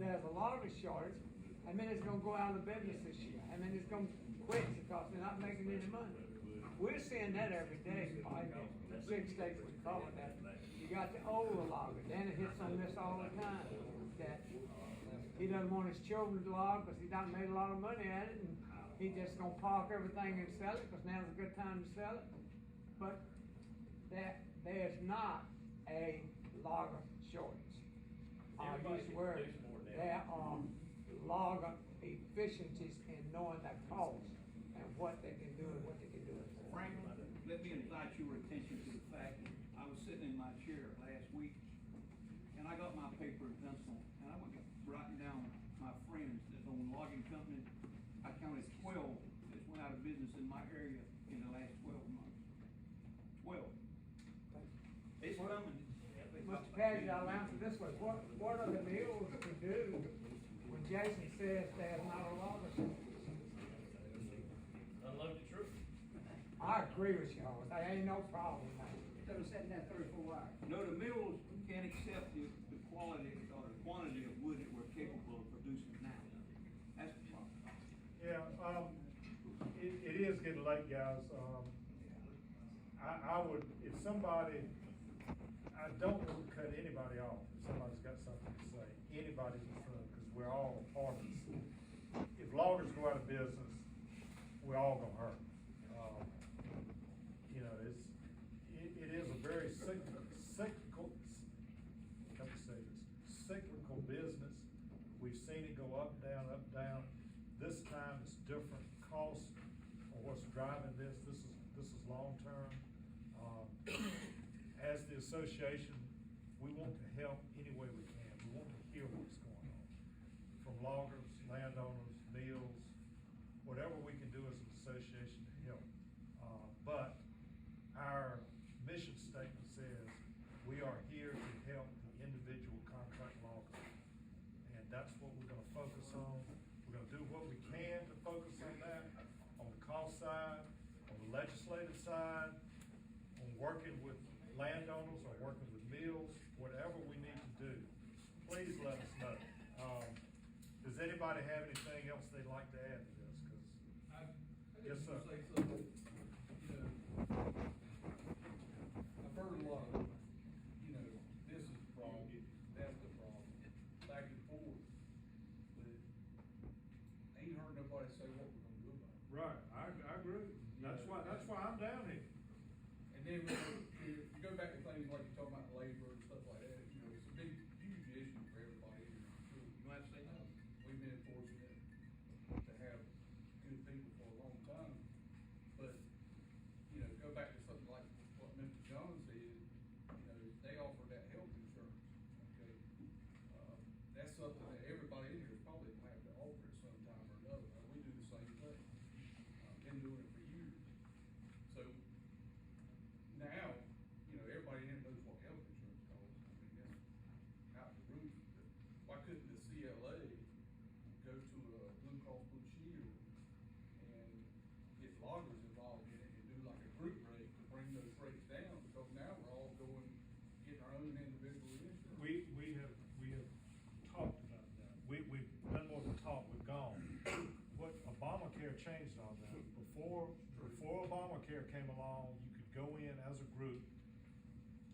there's a logger shortage, I mean it's gonna go out of business this year. I mean it's gonna quit because they're not making any money. We're seeing that every day. Probably the 6 states we cover that. You got the older logger. Danny hits on this all the time. That he doesn't want his children to log because he done made a lot of money at it, and he just gonna park everything and sell it because now's a good time to sell it. But there's not a logger shortage. I use the word. There are logger efficiencies in knowing their cost and what they can do and what they can do. Franklin, let me invite your attention to the fact that I was sitting in my chair last week, and I got my paper and pencil, and I went writing down my friends that own logging company. I counted 12 that went out of business in my area in the last 12 months. 12. It's coming. Mr. Padgett, I'll answer this way. What are the mills to do when Jason says there's not a logger shortage? Unload the truck. I agree with y'all. There ain't no problem, man. Instead of setting that 34 hours. No, the mills can't accept the quality or the quantity of wood that we're capable of producing now. That's the problem. Yeah, it is getting late, guys. I would, if somebody, I don't want to cut anybody off if somebody's got something to say. Anybody's in front, because we're all a part of this. If loggers go out of business, we're all gonna hurt. You know, it is a very cyclical, let me say this, cyclical business. We've seen it go up, down, up, down. This time it's different. Cost or what's driving this is long-term. As the association, we want to help any way we can. We want to hear what's going on. From loggers, landowners, mills, whatever we can do as an association to help. But our mission statement says we are here to help the individual contract logger. And that's what we're gonna focus on. We're gonna do what we can to focus on that, on the cost side, on the legislative side, on working with landowners or working with mills, whatever we need to do, please let us know. Does anybody have anything else they'd like to add to this? Yes, sir. Say something. You know, I've heard a lot of, you know, this is the problem, that's the problem, back and forth. But ain't heard nobody say what we're gonna do about it. Right, I agree. That's why I'm down here. And then when you go back to things like you talk about labor and stuff like that, you know, it's a big Obamacare came along, you could go in as a group,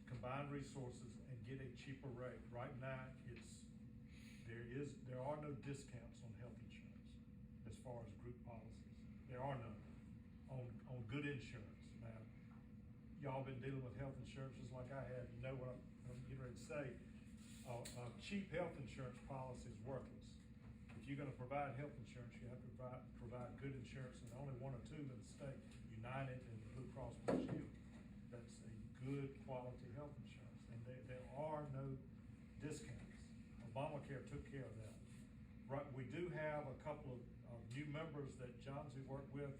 combine resources and get a cheaper rate. Right now, there are no discounts on health insurance as far as group policies. There are none on good insurance. Now, y'all been dealing with health insurance just like I have. You know what I'm getting ready to say. A cheap health insurance policy is worthless. If you're gonna provide health insurance, you have to provide good insurance, and only one or two in the state, United and Blue Cross Blue Shield. That's a good quality health insurance, and there are no discounts. Obamacare took care of that. Right, we do have a couple of new members that Johnsy worked with,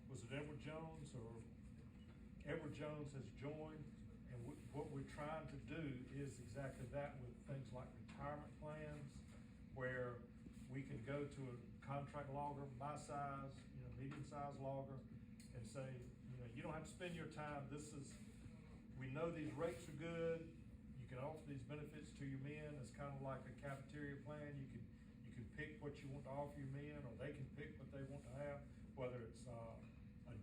was it Edward Jones, or Edward Jones has joined, and what we're trying to do is exactly that with things like retirement plans, where we can go to a contract logger, my size, medium-sized logger, and say, you don't have to spend your time. We know these rates are good. You can offer these benefits to your men. It's kind of like a cafeteria plan. You can pick what you want to offer your men, or they can pick what they want to have, whether it's a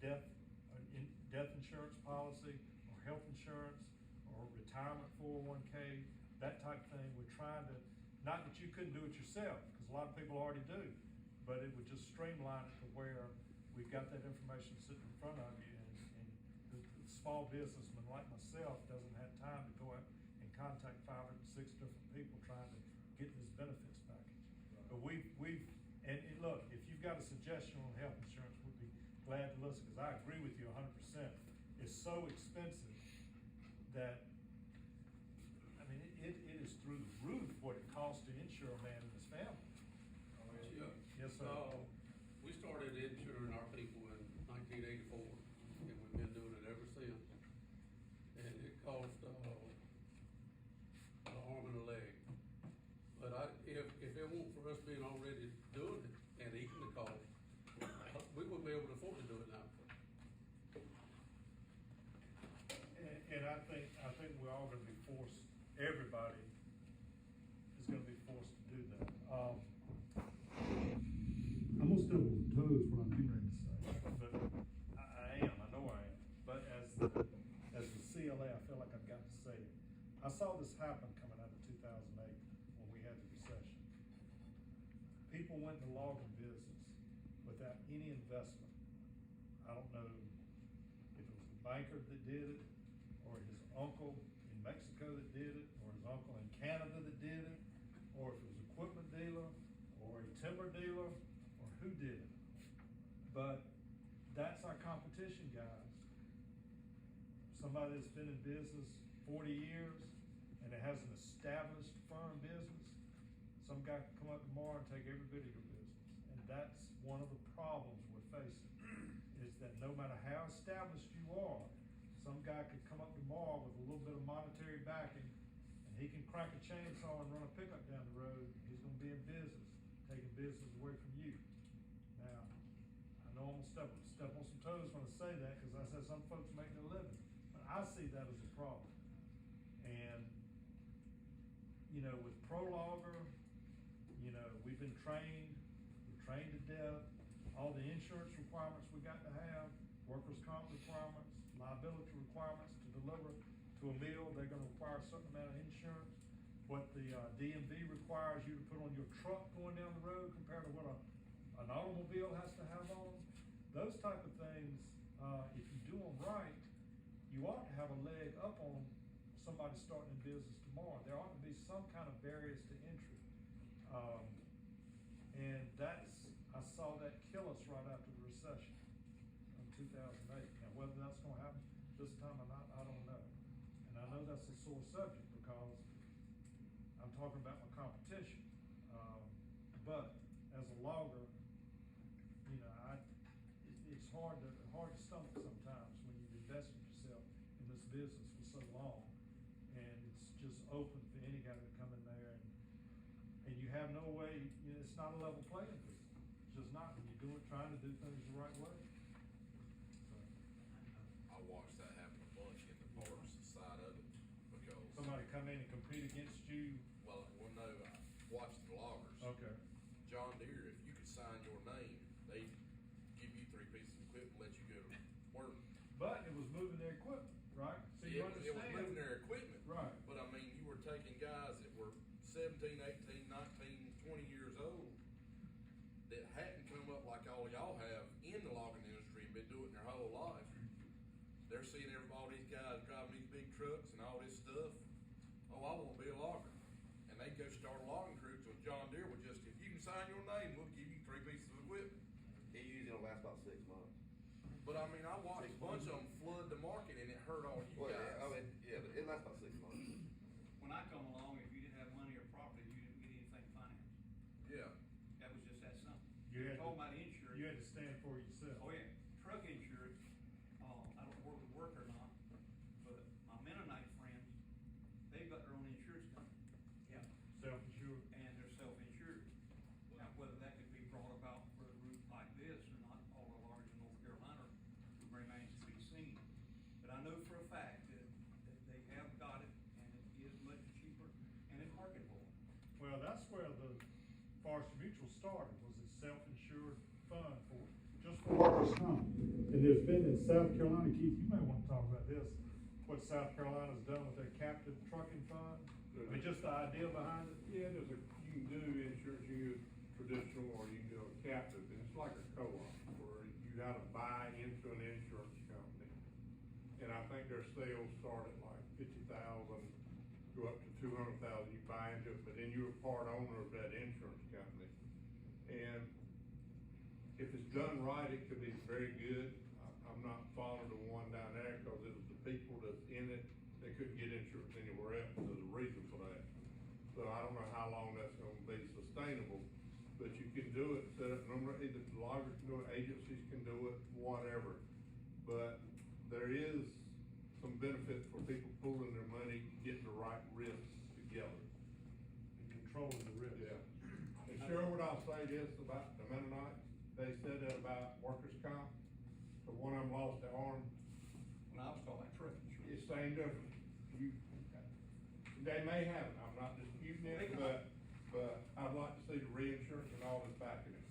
death insurance policy, or health insurance, or retirement 401k, that type of thing. We're trying to, not that you couldn't do it yourself, because a lot of people already do, but it would just streamline it to where we've got that information sitting in front of you, and the small businessman like myself doesn't have time to go out and contact 5 or 6 different people trying to get this benefits package. But and look, if you've got a suggestion on health insurance, we'd be glad to listen, because I agree with you 100%. It's so expensive that, it is through the roof what it costs to insure a man and his family. Yeah. Yes, sir. We started insuring our people in 1984, and we've been doing it ever since. And it cost an arm and a leg. But if it weren't for us being already doing it and eating the cost, we wouldn't be able to afford to do it now. And I think we're all gonna be forced, everybody is gonna be forced to do that. I'm gonna step on toes what I'm getting ready to say, but I know I am. But as the CLA, I feel like I've got to say it. I saw this happen coming out of 2008 when we had the recession. People went to logging business without any investment. I don't know if it was the banker that did it, or his uncle in Mexico that did it, or his uncle in Canada that did it, or if it was an equipment dealer, or a timber dealer, or who did it. But that's our competition, guys. Somebody that's been in business 40 years and it has an established firm business, some guy can come up tomorrow and take every bit of your business. And that's one of the problems we're facing, is that no matter how established you are, some guy could come up tomorrow with a little bit of monetary backing, and he can crank a chainsaw and run a pickup down the road. He's gonna be in business, taking business away from you. Now, I know I'm gonna step on some toes when I say that, because I said some folks make their living, but I see that as a problem. And, with ProLogger, we've been trained, we're trained to death, all the insurance requirements we got to have, workers' comp requirements, liability requirements to deliver to a mill, they're gonna require a certain amount of insurance. What the DMV requires you to put on your truck going down the road compared to what an automobile has to have on. Those type of things, if you do them right, you ought to have a leg up on somebody starting in business tomorrow. There ought to be some kind of barriers to entry. And I saw that kill us right after the recession in 2008. Now, whether that's gonna happen this time or not, I don't know. And I know that's a sore subject, because I'm talking about my competition. But as a logger, it's hard to stomach sometimes when you've invested yourself in this business for so long, and it's just open for any guy to come in there, and you have no way. It's not a level playing field. It's just not, when you're trying to do things the right way. So. I watched that happen a bunch in the parts side of it, because Somebody come in and compete against you. Well, no, I watched the loggers. Okay. John Deere, if you could sign your name, they give you 3 pieces of equipment and let you go to work. 17, 18, 19, 20 years old that hadn't come up like all y'all have in the logging industry and been doing it their whole life. They're seeing all these guys driving these big trucks and all this stuff. Oh, I wanna be a logger. And they go start a logging crew, so John Deere would just, if you can sign your name, we'll give you 3 pieces of equipment. It usually don't last about 6 months. But I mean, I watched a bunch of them flood the market and it hurt all you Well, guys. yeah, I mean, yeah, but it lasts about 6 months. When I come along, if you didn't have money or property, you didn't get anything financed. Yeah. That was just that simple. You had Talking to- about insurance. You had to stand for yourself. Oh, yeah, truck insurance, I don't work with work or not, but my Mennonite friends, they've got their own insurance company. Yeah. Self-insured. And they're self-insured. Now, whether that could be brought about for a group like this or not, all the large in North Carolina, remains to be seen. But I know for a fact that they have got it, and it is much cheaper, and it's marketable. Well, that's where the Forestry Mutual started, was a self-insured fund just for workers' comp. And there's been in South Carolina, Keith, you may want to talk about this, what South Carolina's done with their captive trucking fund. I mean, just the idea behind it. Yeah, you can do insurance, you can do traditional or you can do a captive, and it's like a co-op where you gotta buy into an insurance company. And I think their sales start at like 50,000, go up to 200,000, you buy into it, but then you're a part owner of that insurance company. And if it's done right, it could be very good. I'm not following the one down there, cause it was the people that's in it, they couldn't get insurance anywhere else, there's a reason for that. So I don't know how long that's gonna be sustainable, but you can do it, set up a number, either the loggers can do it, agencies can do it, whatever. But there is some benefit for people pooling their money, getting the right risks together. And controlling the risk. Yeah. And Sherwood, I'll say this about the Mennonites, they said that about workers' comp, so one of them lost their arm. When I was talking about truck insurance. It's same difference. They may have it, I'm not disputing it, but I'd like to see the reinsurance and all this backing it.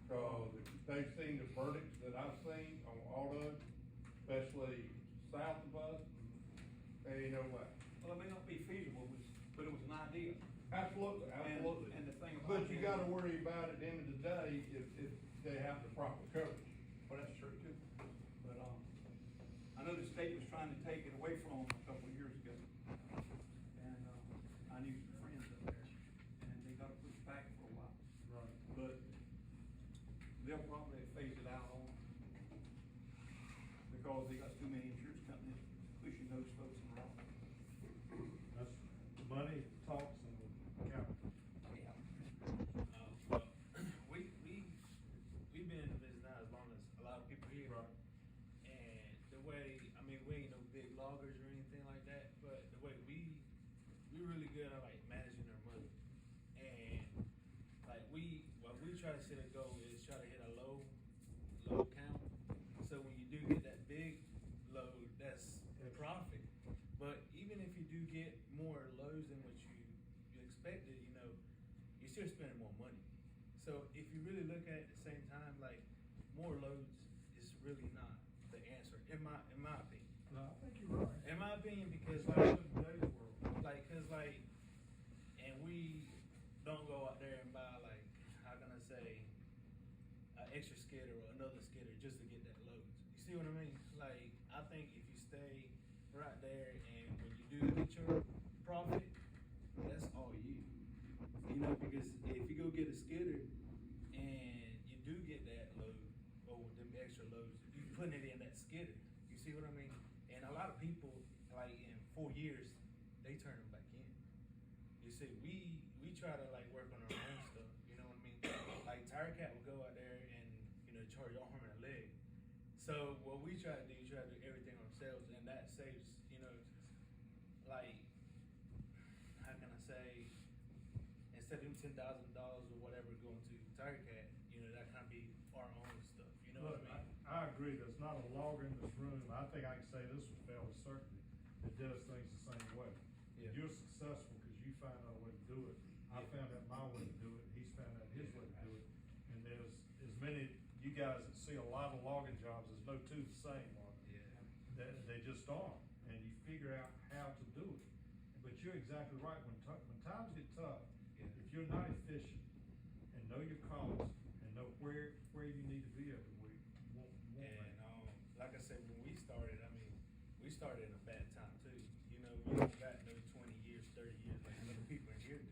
Cause if they've seen the verdicts that I've seen on auto, especially south of us, they ain't no way. Well, it may not be feasible, but it was an idea. Absolutely, absolutely. And the thing about. But you gotta worry about it at the end of the day, if they have the proper coverage. Well, that's true too. But, I know the state was trying to take it away from them a couple of years ago. And, I knew some friends up there, and they got to push back for a while. Right. But they'll probably phase it out on, because they got too many insurance companies pushing those folks in the wrong. That's money talks and capital. Yeah. Well, we've been in the business now as long as a lot of people here. Right. And the way, I mean, we ain't no big loggers or anything like that, but the way we really good at like managing our money. And like what we try to set a goal is try to hit a low count. So when you do get that big load, that's profit. But even if you do get more loads than what you expected, you're still spending more money. So if you really look at it at the same time, like more loads is really not the answer, in my opinion. No, I think you're right. In my opinion, because Especially in today's world. and we don't go out there and buy like, how can I say, an extra skidder or another skidder just to get that load. You see what I mean? Like, I think if you stay right there and when you do get your profit, that's all you. Because if you go get a skidder and you do get that load or them extra loads, you're putting it in that skidder. You see what I mean? And a lot of people, like in 4 years, they turn them back in. You see, we try to like work on our own stuff. You know what I mean? Like Tire Cat will go out there and charge your arm and a leg. So what we try to do everything ourselves, and that saves like, how can I say, instead of $10,000 or whatever going to Tire Cat, that kind of be our own stuff. You know Look, what I mean? I agree, there's not a logger in this room, I think I can say this with fairly certainty, that does things the same way. Yeah. You're successful because you found out a way to do it, I found out my way to do it, he's found out his way to do it. And there's as many, you guys that see a lot of logging jobs, there's no two the same on it. Yeah. They just aren't, and you figure out how to do it. But you're exactly right, when times get tough, you're not efficient and know your costs and know where you need to be every week, you won't make it. And, like I said, when we started, I mean, we started at a bad time too. You know, we don't got no 20 years, 30 years like other people in here do.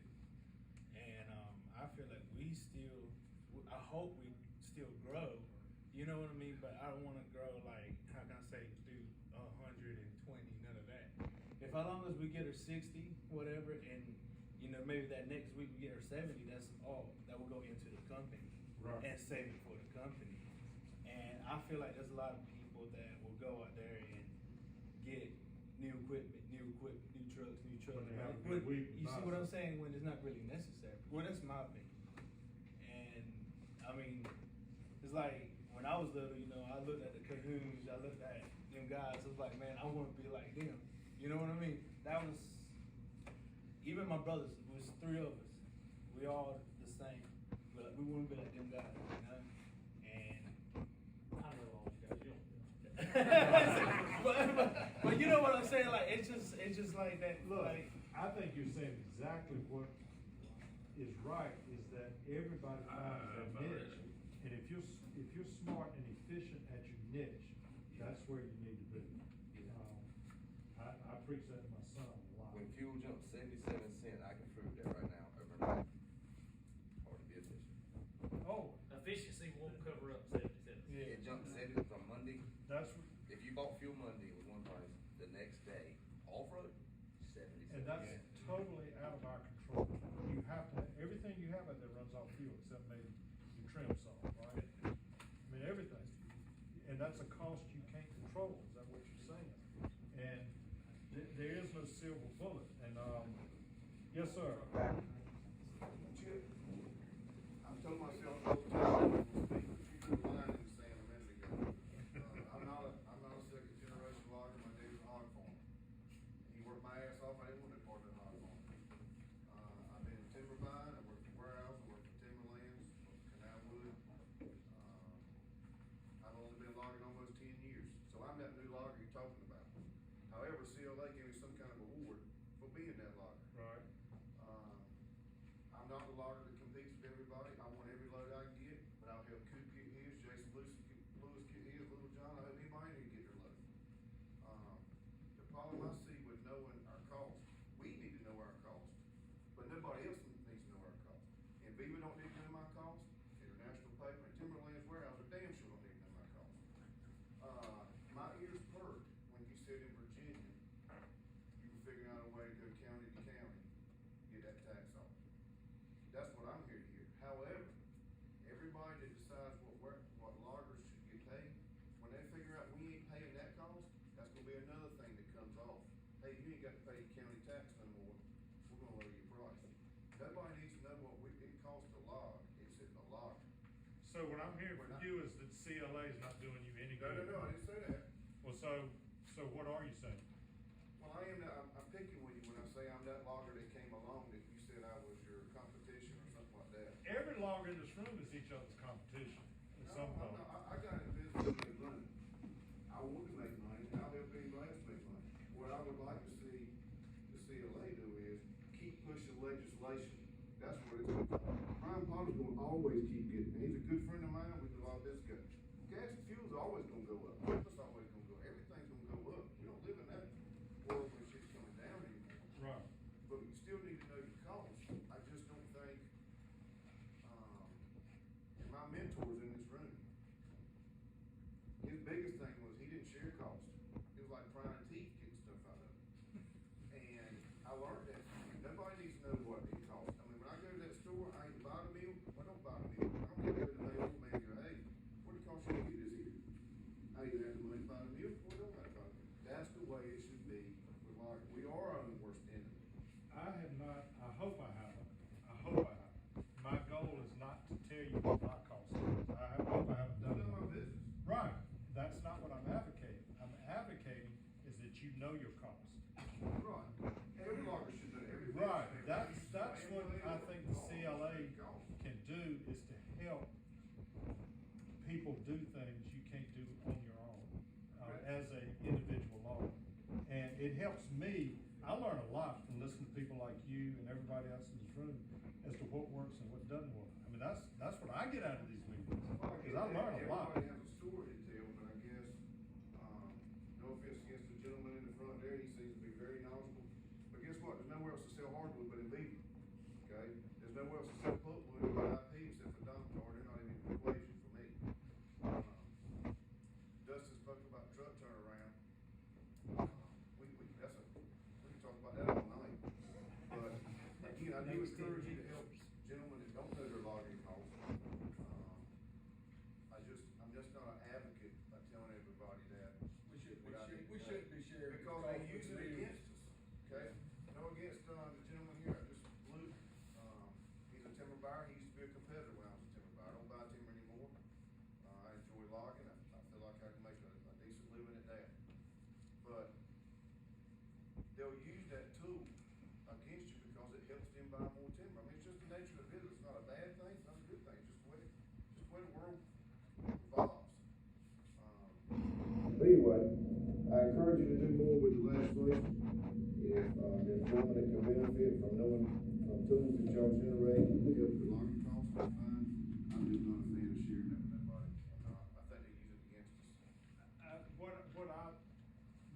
And, I feel like I hope we still grow, you know what I mean? But I don't wanna grow like, how can I say, do 120, none of that. If as long as we get her 60, whatever, and, you know, maybe that next week we get her 70, that's all, that will go into the company. Right. And save it for the company. And I feel like there's a lot of people that will go out there and get new equipment, new trucks. When they have a good week, You see what I'm saying? When it's not really necessary. Well, that's my opinion. And I mean, it's like when I was little, you know, I looked at the Cahoons, I looked at them guys. I was like, man, I want to be like them. You know what I mean? That was even my brothers. It was 3 of us. We all the same. But we want to be like them guys, you know. And I know all you guys, you don't do that. but you know what I'm saying? Like it's just like that. Look, Like, I think you're saying exactly what is right, is that everybody finds their niche. And if you're smart and efficient at your niche, that's where you need to be. I preach that to my son a lot. When fuel jumped 77 cents, I can prove that right now overnight. Hard to be efficient. Oh, Efficiency won't cover up 77 cents. It jumped 70 on Monday. that's, If you bought fuel Monday, it was one price. The next day, off-road, 77. and that's totally out of our control. You have to, everything you have out there runs off fuel, except maybe your trim saw, right? I mean, everything. And that's a cost you can't control, is that what you're saying? And there is no silver bullet, and, yes, sir. Chip, I'm telling myself all the time, speak what you were lying and saying a minute ago. I'm not a second generation logger, my dad's a hog farmer. He worked my ass off, I didn't want to be part of that hog farm. I've been in timber buying, I worked for warehouse, I worked for timberlands, worked for canal wood. I've only been logging almost 10 years, so I'm that new logger you're talking about. However, CLA gave me some kind of award for being that logger. Right. I'm not the logger that competes with everybody. I want every load I can get, but I'll help Coop get his, Jason Lewis get his, Little John, I'll help anybody who get their load. The problem I see with knowing our cost, we need to know our cost, but nobody else needs to know our cost. And Viva don't need to know my cost, International Paper and Timberlands Warehouse are damn sure don't need to know my cost. My ears perked when you said in Virginia, you were figuring out a way to go county to county, get that tax off. That's what I'm here to hear. However, everybody that decides what loggers should get paid, when they figure out we ain't paying that cost, that's gonna be another thing that comes off. Hey, you ain't got to pay county tax no more, we're gonna lower your price. Nobody needs to know what it costs to log, it's in the logger. So what I'm hearing from you is that CLA is not doing you any good. No, I didn't say that. Well, so what are you saying? Well, I'm picking with you when I say I'm that logger that came along that you said I was your competition or something like that. Every logger in this room is each other's competition at some No, point. I got in business to make money. I want to make money, and I'll help anybody else make money. What I would like to see the CLA do is keep pushing legislation. That's what it's going to do. Brian Potter's going to always keep getting, he's a good friend of mine, we do all this good. Gas and fuel's always going to go up. It's always going to go, everything's going to go up. We don't live in that world where shit's coming down anymore. Right. But you still need to know your costs. I just don't think, and my mentor's in this room. His biggest thing was he didn't share cost. It was like prying teeth, getting stuff out of it. And I learned that nobody needs to know what it costs. I mean, when I go to that store, I either buy the meal or don't buy the meal. I don't get to go to the old man and go, hey, what it cost you to get this here? I either have the money to buy the meal or don't have to buy the meal. That's the way it should be with logging. We are our own worst enemy. I have not, I hope I haven't. My goal is not to tell you what my cost is. I hope I haven't done None of that. my business. Right, that's not what I'm advocating. I'm advocating is that you know your cost. Right. Every logger should know every business. Right, that's what I think the CLA can do, is to help people do things you can't do on your own, as an individual logger. And it helps me, I learn a lot from listening to people like you and everybody else in this room as to what y'all generate, help the logging costs, that's fine. I'm just not a fan of sharing that with nobody. I think they use it against us.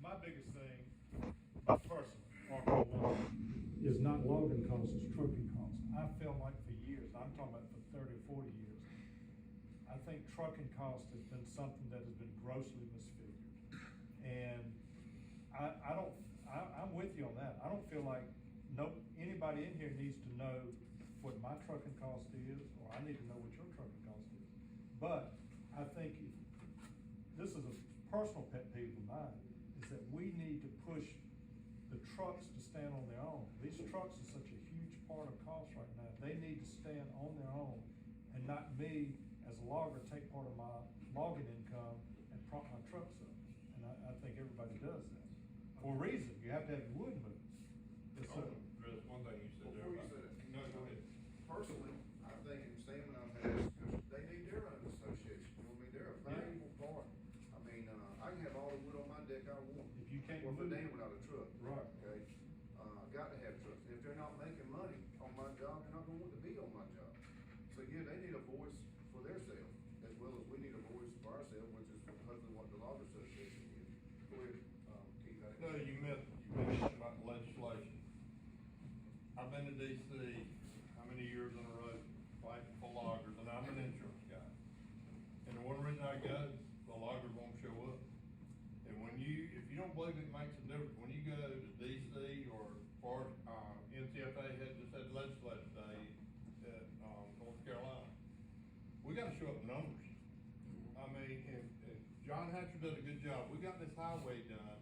My biggest thing, personally, is not logging costs, it's trucking costs. I feel like for years, I'm talking about for 30 or 40 years, I think trucking cost has been something that has been grossly misfigured. And I'm with you on that. I don't feel like anybody in here needs to know what my trucking cost is, or I need to know what your trucking cost is. But I think this is a personal pet peeve of mine, is that we need to push the trucks to stand on their own. These trucks are such a huge part of cost right now. They need to stand on their own, and not me, as a logger, take part of my logging income and prop my trucks up. And I think everybody does that. For a reason, you have to have your wood moved. Yes, sir. There's one thing you said there Before you about. say that, No, go ahead. personally, I think, and Sam and I've had this discussion, they need their own association, you know what I mean, they're a valuable part. I mean, I can have all the wood on my deck I want. If you can't Or if move a it. dam without a truck. Right. Okay, got to have trucks, if they're not making money on my job, they're not gonna want to be on my job. So yeah, they need a voice for themselves, as well as we need a voice for ourselves, which is hopefully what the Logger Association is. Go ahead, Keith. No, you mentioned about the legislation. I've been to DC, how many years in a row, fighting for loggers, and I'm an insurance guy. And the one reason I go, the loggers won't show up. And if you don't believe it makes a difference, when you go to DC or NCFA just had legislative day at, North Carolina, we gotta show up in numbers. I mean, and John Hatcher did a good job. We got this highway done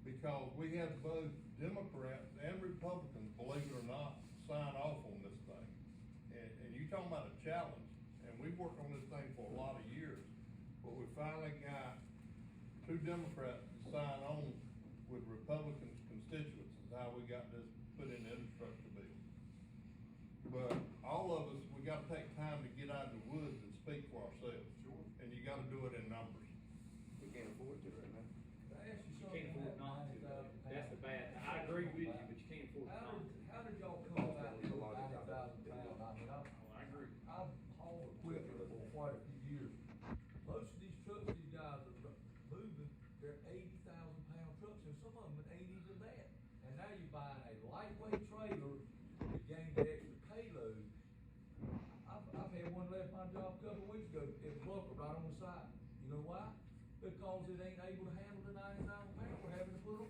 because we had both Democrats and Republicans, believe it or not, sign off on this thing. And you talking about a challenge, and we've worked on this thing for a lot of years, but we finally got 2 Democrats to sign on with Republicans' constituents, is how we got this put in the infrastructure bill. But all of us, we gotta take time to get out of the woods and speak for ourselves. Sure. And you gotta do it in numbers. We can't afford to right now. You can't afford not to, though. That's the bad, I agree with you, but you can't afford not to. How did y'all come about with 90,000 pounds? I mean, I agree. I've hauled equipment for quite a few years. Most of these trucks these guys are moving, they're 80,000-pound trucks, and some of them ain't even that. And now you're buying a lightweight trailer to gain the extra payload. I've had one left my job a couple of weeks ago, it buckled right on the side. You know why? Because it ain't able to handle the 90,000 pounds we're having to put on.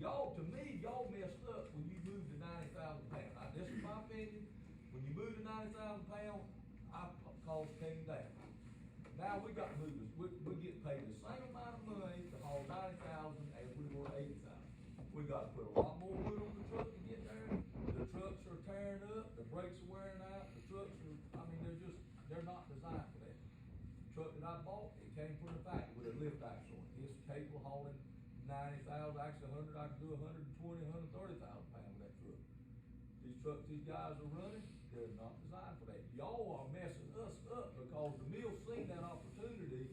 To me, y'all messed up when you moved to 90,000 pounds. This is my opinion. When you move to 90,000 pounds, cost came down. Now we got movers. We get paid the same amount of money to haul 90,000 as we were 80,000. We got to put a lot more wood on the truck to get there. The trucks are tearing up. The brakes are wearing out. The trucks are, they're not designed for that. The truck that I bought, it came from the factory with a lift axle on it. It's capable of hauling 90,000, actually 100, I can do 120, 130,000 pounds with that truck. These trucks these guys are running, they're not designed for that. Y'all are messing us up because the mill seen that opportunity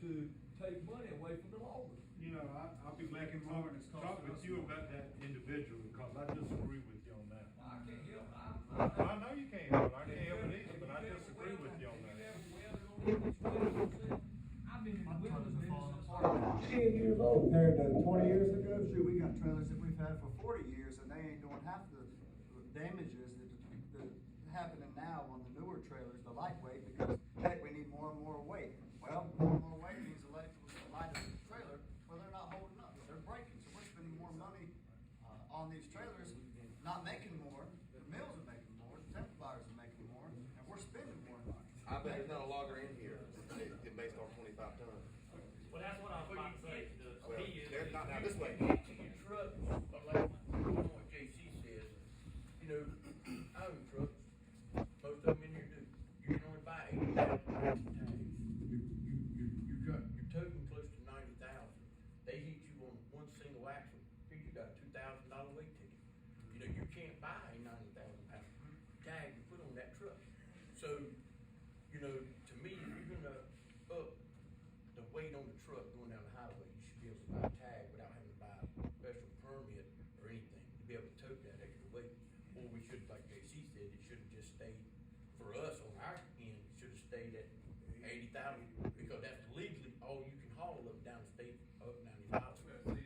to take money away from the loggers. You know, I'll be glad to talk with you about that individually, because I disagree with you on that. I can't help it. I know you can't help it, I can't help it either, but I disagree with you on that. I've been in the wilderness business for 10 years old. Compared to 20 years ago, shoot, we got trailers that we've had for 40 years, and they ain't doing half the damages that happening now on the newer trailers, the lightweight, because heck, we need more and more weight. Well, more and more weight means the lighter the trailer, well, they're not holding up, they're breaking, so we're spending more money on these trailers, not making more. The mills are making more, the timber buyers are making more, and we're spending more money. I bet there's not a logger in here that based on 25 tons. Well, that's what I was about to say, Well, there's not, now this way. Your trucks, but like what JC says, you know, I own trucks, most of them in here do. You can only buy 80,000 tags. You're toting close to 90,000. They hit you on one single axle, you got a $2,000 weight ticket. You know, you can't buy a 90,000 pound tag to put on that truck. So, you know, to me, if you're gonna up the weight on the truck going down the highway, you should be able to buy a tag without having to buy a special permit or anything to be able to tote that extra weight. Or we like she said, it should've just stayed, for us on our end, it should've stayed at 80,000, because that's legally all you can haul up down the state, up 90,000.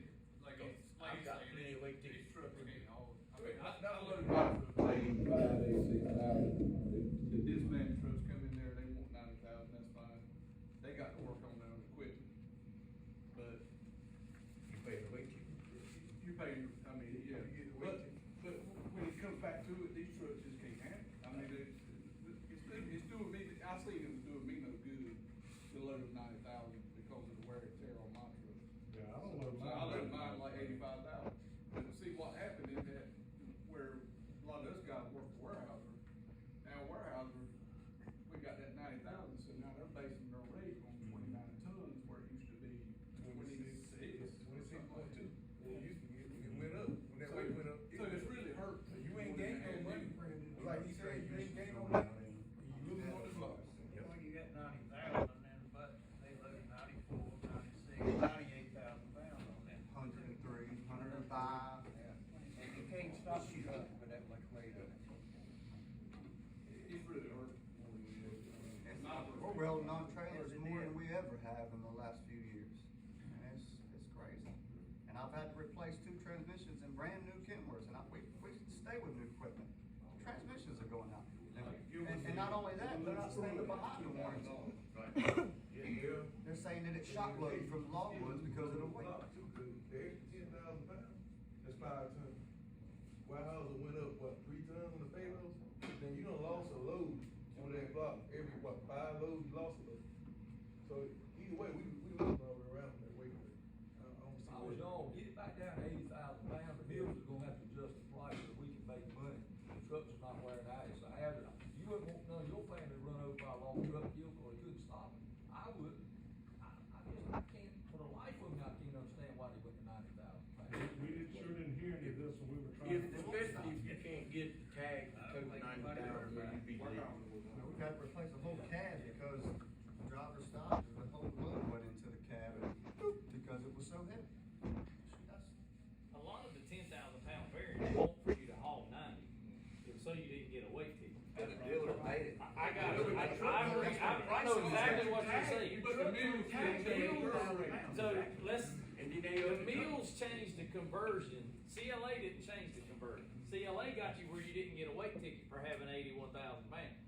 Like I've got plenty of weight tickets. these trucks can't haul. I mean, not loaded box trucks, 85, 86,000. The dispatch trucks come in there, they want 90,000, that's fine. They got to work on their own equipment. But You pay the weight ticket. you pay, I mean, yeah, but when it comes back to it, these trucks just can't handle it. I mean, it's doing me, I seen it was doing me no good to load up 90,000 because of the wear and tear on my truck. Yeah, I don't know. So I loaded mine like 85,000. But see, what happened is that where a lot of us guys work for Warehouser, now Warehouser, we got that 90,000, so now they're basing their rate on 29 tons where it used to be 26. 26.2. Well, It went up, when that weight went up. So it's really hurt. You ain't gained no money, like he said, you ain't gained no money, you losing on this loss. Well, you got 90,000 and then, but they load 94, 96, 98,000 pounds on that. 103, 105. And you can't stop you with that much weight on it. It's really hurt. We're welding on trailers more than we ever have in the last few years. And it's crazy. And I've had to replace 2 transmissions in brand new Kenworths, and we stay with new equipment. Transmissions are going out. And not only that, they're not staying behind the warranty. They're saying that it's shock loaded from logwoods because of the weight. The extra 10,000 pounds, that's 5 tons. Weyerhaeuser went up, what, 3 tons on the payload? Then you done lost a load on that block, every, what, 5 loads, you lost a load. So either way, we losing all the way around that weight. I was gonna get it back down to 80,000 pounds, the mills are gonna have to adjust the price so we can make money. The trucks are not wearing out, so I have it, you wouldn't want none of your family to run over by a long truck kill, or they couldn't stop it. I would. I can't, for the life of me, I can't understand why they went to 90,000 pounds. We sure didn't hear any of this when we were trying. Especially if you can't get the tag to total 90,000, where you'd be dead. We've got to replace the whole cab because the driver stopped and the whole load went into the cab and because it was so heavy. A lot of the 10,000 pound variants want for you to haul 90, so you didn't get a weight ticket. And the dealer made it. I got it, I agree, I know exactly what you're saying. But the mills can't change their rate. So let's, the mills changed the conversion, CLA didn't change the conversion. CLA got you where you didn't get a weight ticket for having 81,000 pounds.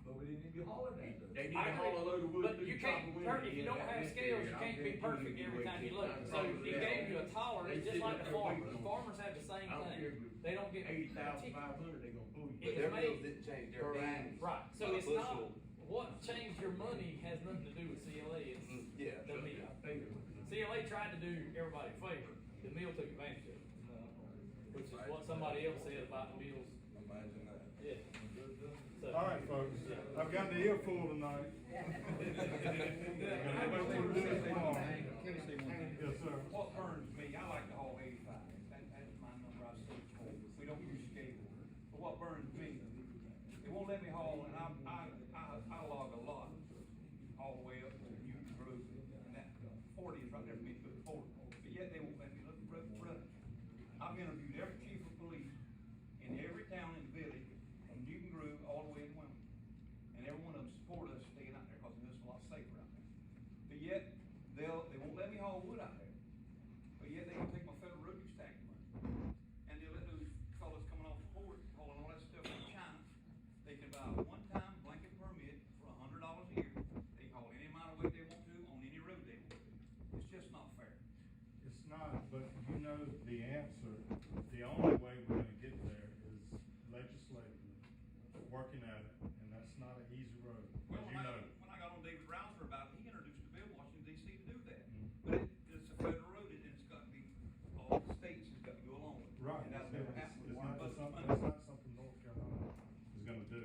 But we didn't need to be hauling that though. They need to haul a load of wood. But you can't, if you don't have scales, you can't be perfect every time you load. So it gave you a tolerance, just like the farmers. The farmers have the same thing. They don't get 80,500, they gonna pull you. It Their was mills made, didn't change their bang. right, so it's not, what changed your money has nothing to do with CLA, it's Yeah. the mill. CLA tried to do everybody a favor, the mill took advantage of it. Which is what somebody else said about the mills. Imagine that. Yeah. So- All right, folks, I've got the earful tonight. Yes, sir. What burns me, I like to haul 85, that's my number I stick for, we don't use scale. But what burns me, they won't let me haul, and I log a lot, all the way up to Newton Group, and that 40 is right there for me to put 40, but yet they won't let me run it. I've interviewed every chief of police in every town in the village, from Newton Grove all the way to Wilmington. And every one of them support us staying out there because it's a lot safer out there. But yet, they won't let me haul wood out there. But yet they can take my federal road use tax money. And they'll let those fellas coming off the port, hauling all that stuff from China. They can buy a one-time blanket permit for $100 a year. They can haul any amount of weight they want to on any road they want to. It's just not fair. It's not, but you know the answer, the only way we're gonna get there is legislatively, working at it, and that's not an easy road, Well, as you know. when I got on David Rouser about it, he introduced a bill in Washington DC to do that. But it's a federal road, and it's got to be, all the states has got to go along with it. Right, And that'll never happen. it's not just something, it's not something North Carolina is gonna do.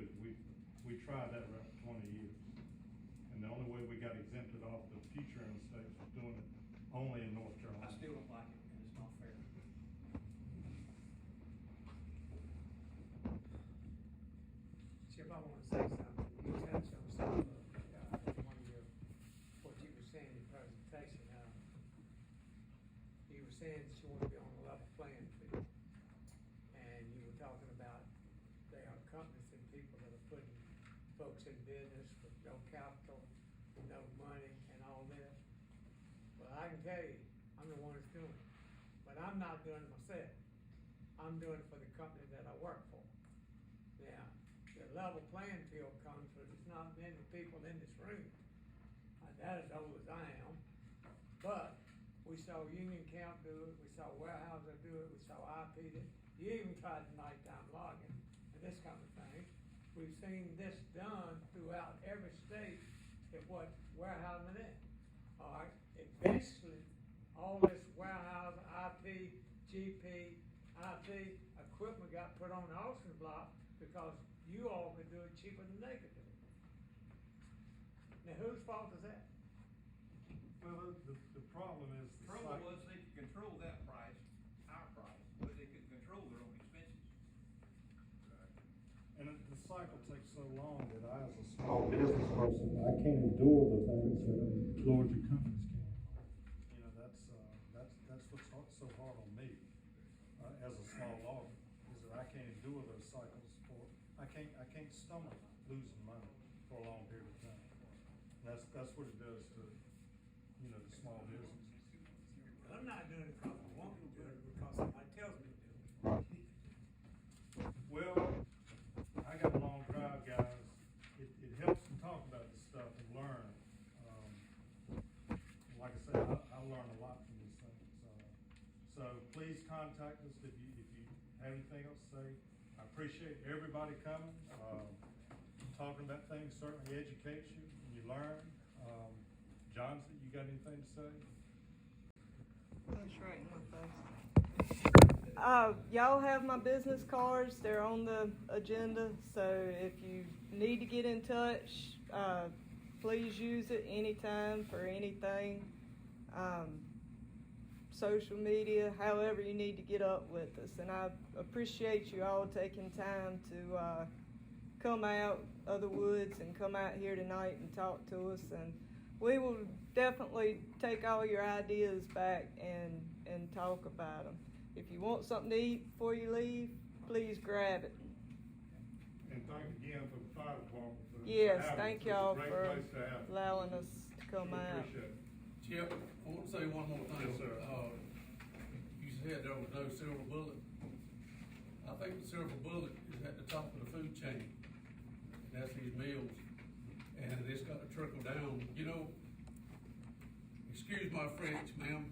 We tried that route for 20 years. And the only way we got exempted off the future in the states was doing it only in North Carolina. I still don't like it, and it's not fair. Chip, I wanna say something, you touched on some of, one of your, what you were saying in your presentation, you were saying that you wanna be on a level playing field. And you were talking about folks in business with no capital, with no money and all this. But I can tell you, I'm the one that's doing it. But I'm not doing it myself. I'm doing it for the company that I work for. Now, the level playing field comes with there's not many people in this room. That as old as I am. But we saw Union Camp do it, we saw Weyerhaeuser do it, we saw IP do it. You even tried the nighttime logging and this kind of thing. We've seen this done throughout every state at what Weyerhaeuser is. All right, eventually, all this Weyerhaeuser, IP, GP, IP equipment got put on the auction block because you all could do it cheaper than they could do it. Now, whose fault is that? Well, the problem is. The trouble was they could control that price, our price, but they couldn't control their own expenses. And the cycle takes so long that I, as a small business person, I can't endure the things that larger companies can. You know, that's what's so hard on me, as a small logger, is that I can't endure those cycles I can't stomach losing money for a long period of time. And that's what it does to, you know, the small business. I'm not doing it because I want to do it, because somebody tells me to do it. Well, I got a long drive, guys. It helps to talk about this stuff and learn. Like I said, I learn a lot from these things. So please contact us if you have anything else to say. I appreciate everybody coming. Talking about things certainly educates you and you learn. Johnson, you got anything to say? That's right in my face. Y'all have my business cards. They're on the agenda. So if you need to get in touch, please use it anytime for anything. Social media, however you need to get up with us. And I appreciate you all taking time to come out of the woods and come out here tonight and talk to us. And we will definitely take all your ideas back and talk about them. If you want something to eat before you leave, please grab it. And thank again for the fire department. Yes, thank y'all for allowing us to come out. Chip, I want to say one more thing. Yes, sir. You said there was no silver bullet. I think the silver bullet is at the top of the food chain. And that's these meals. And it's got to trickle down. You know, excuse my French, ma'am,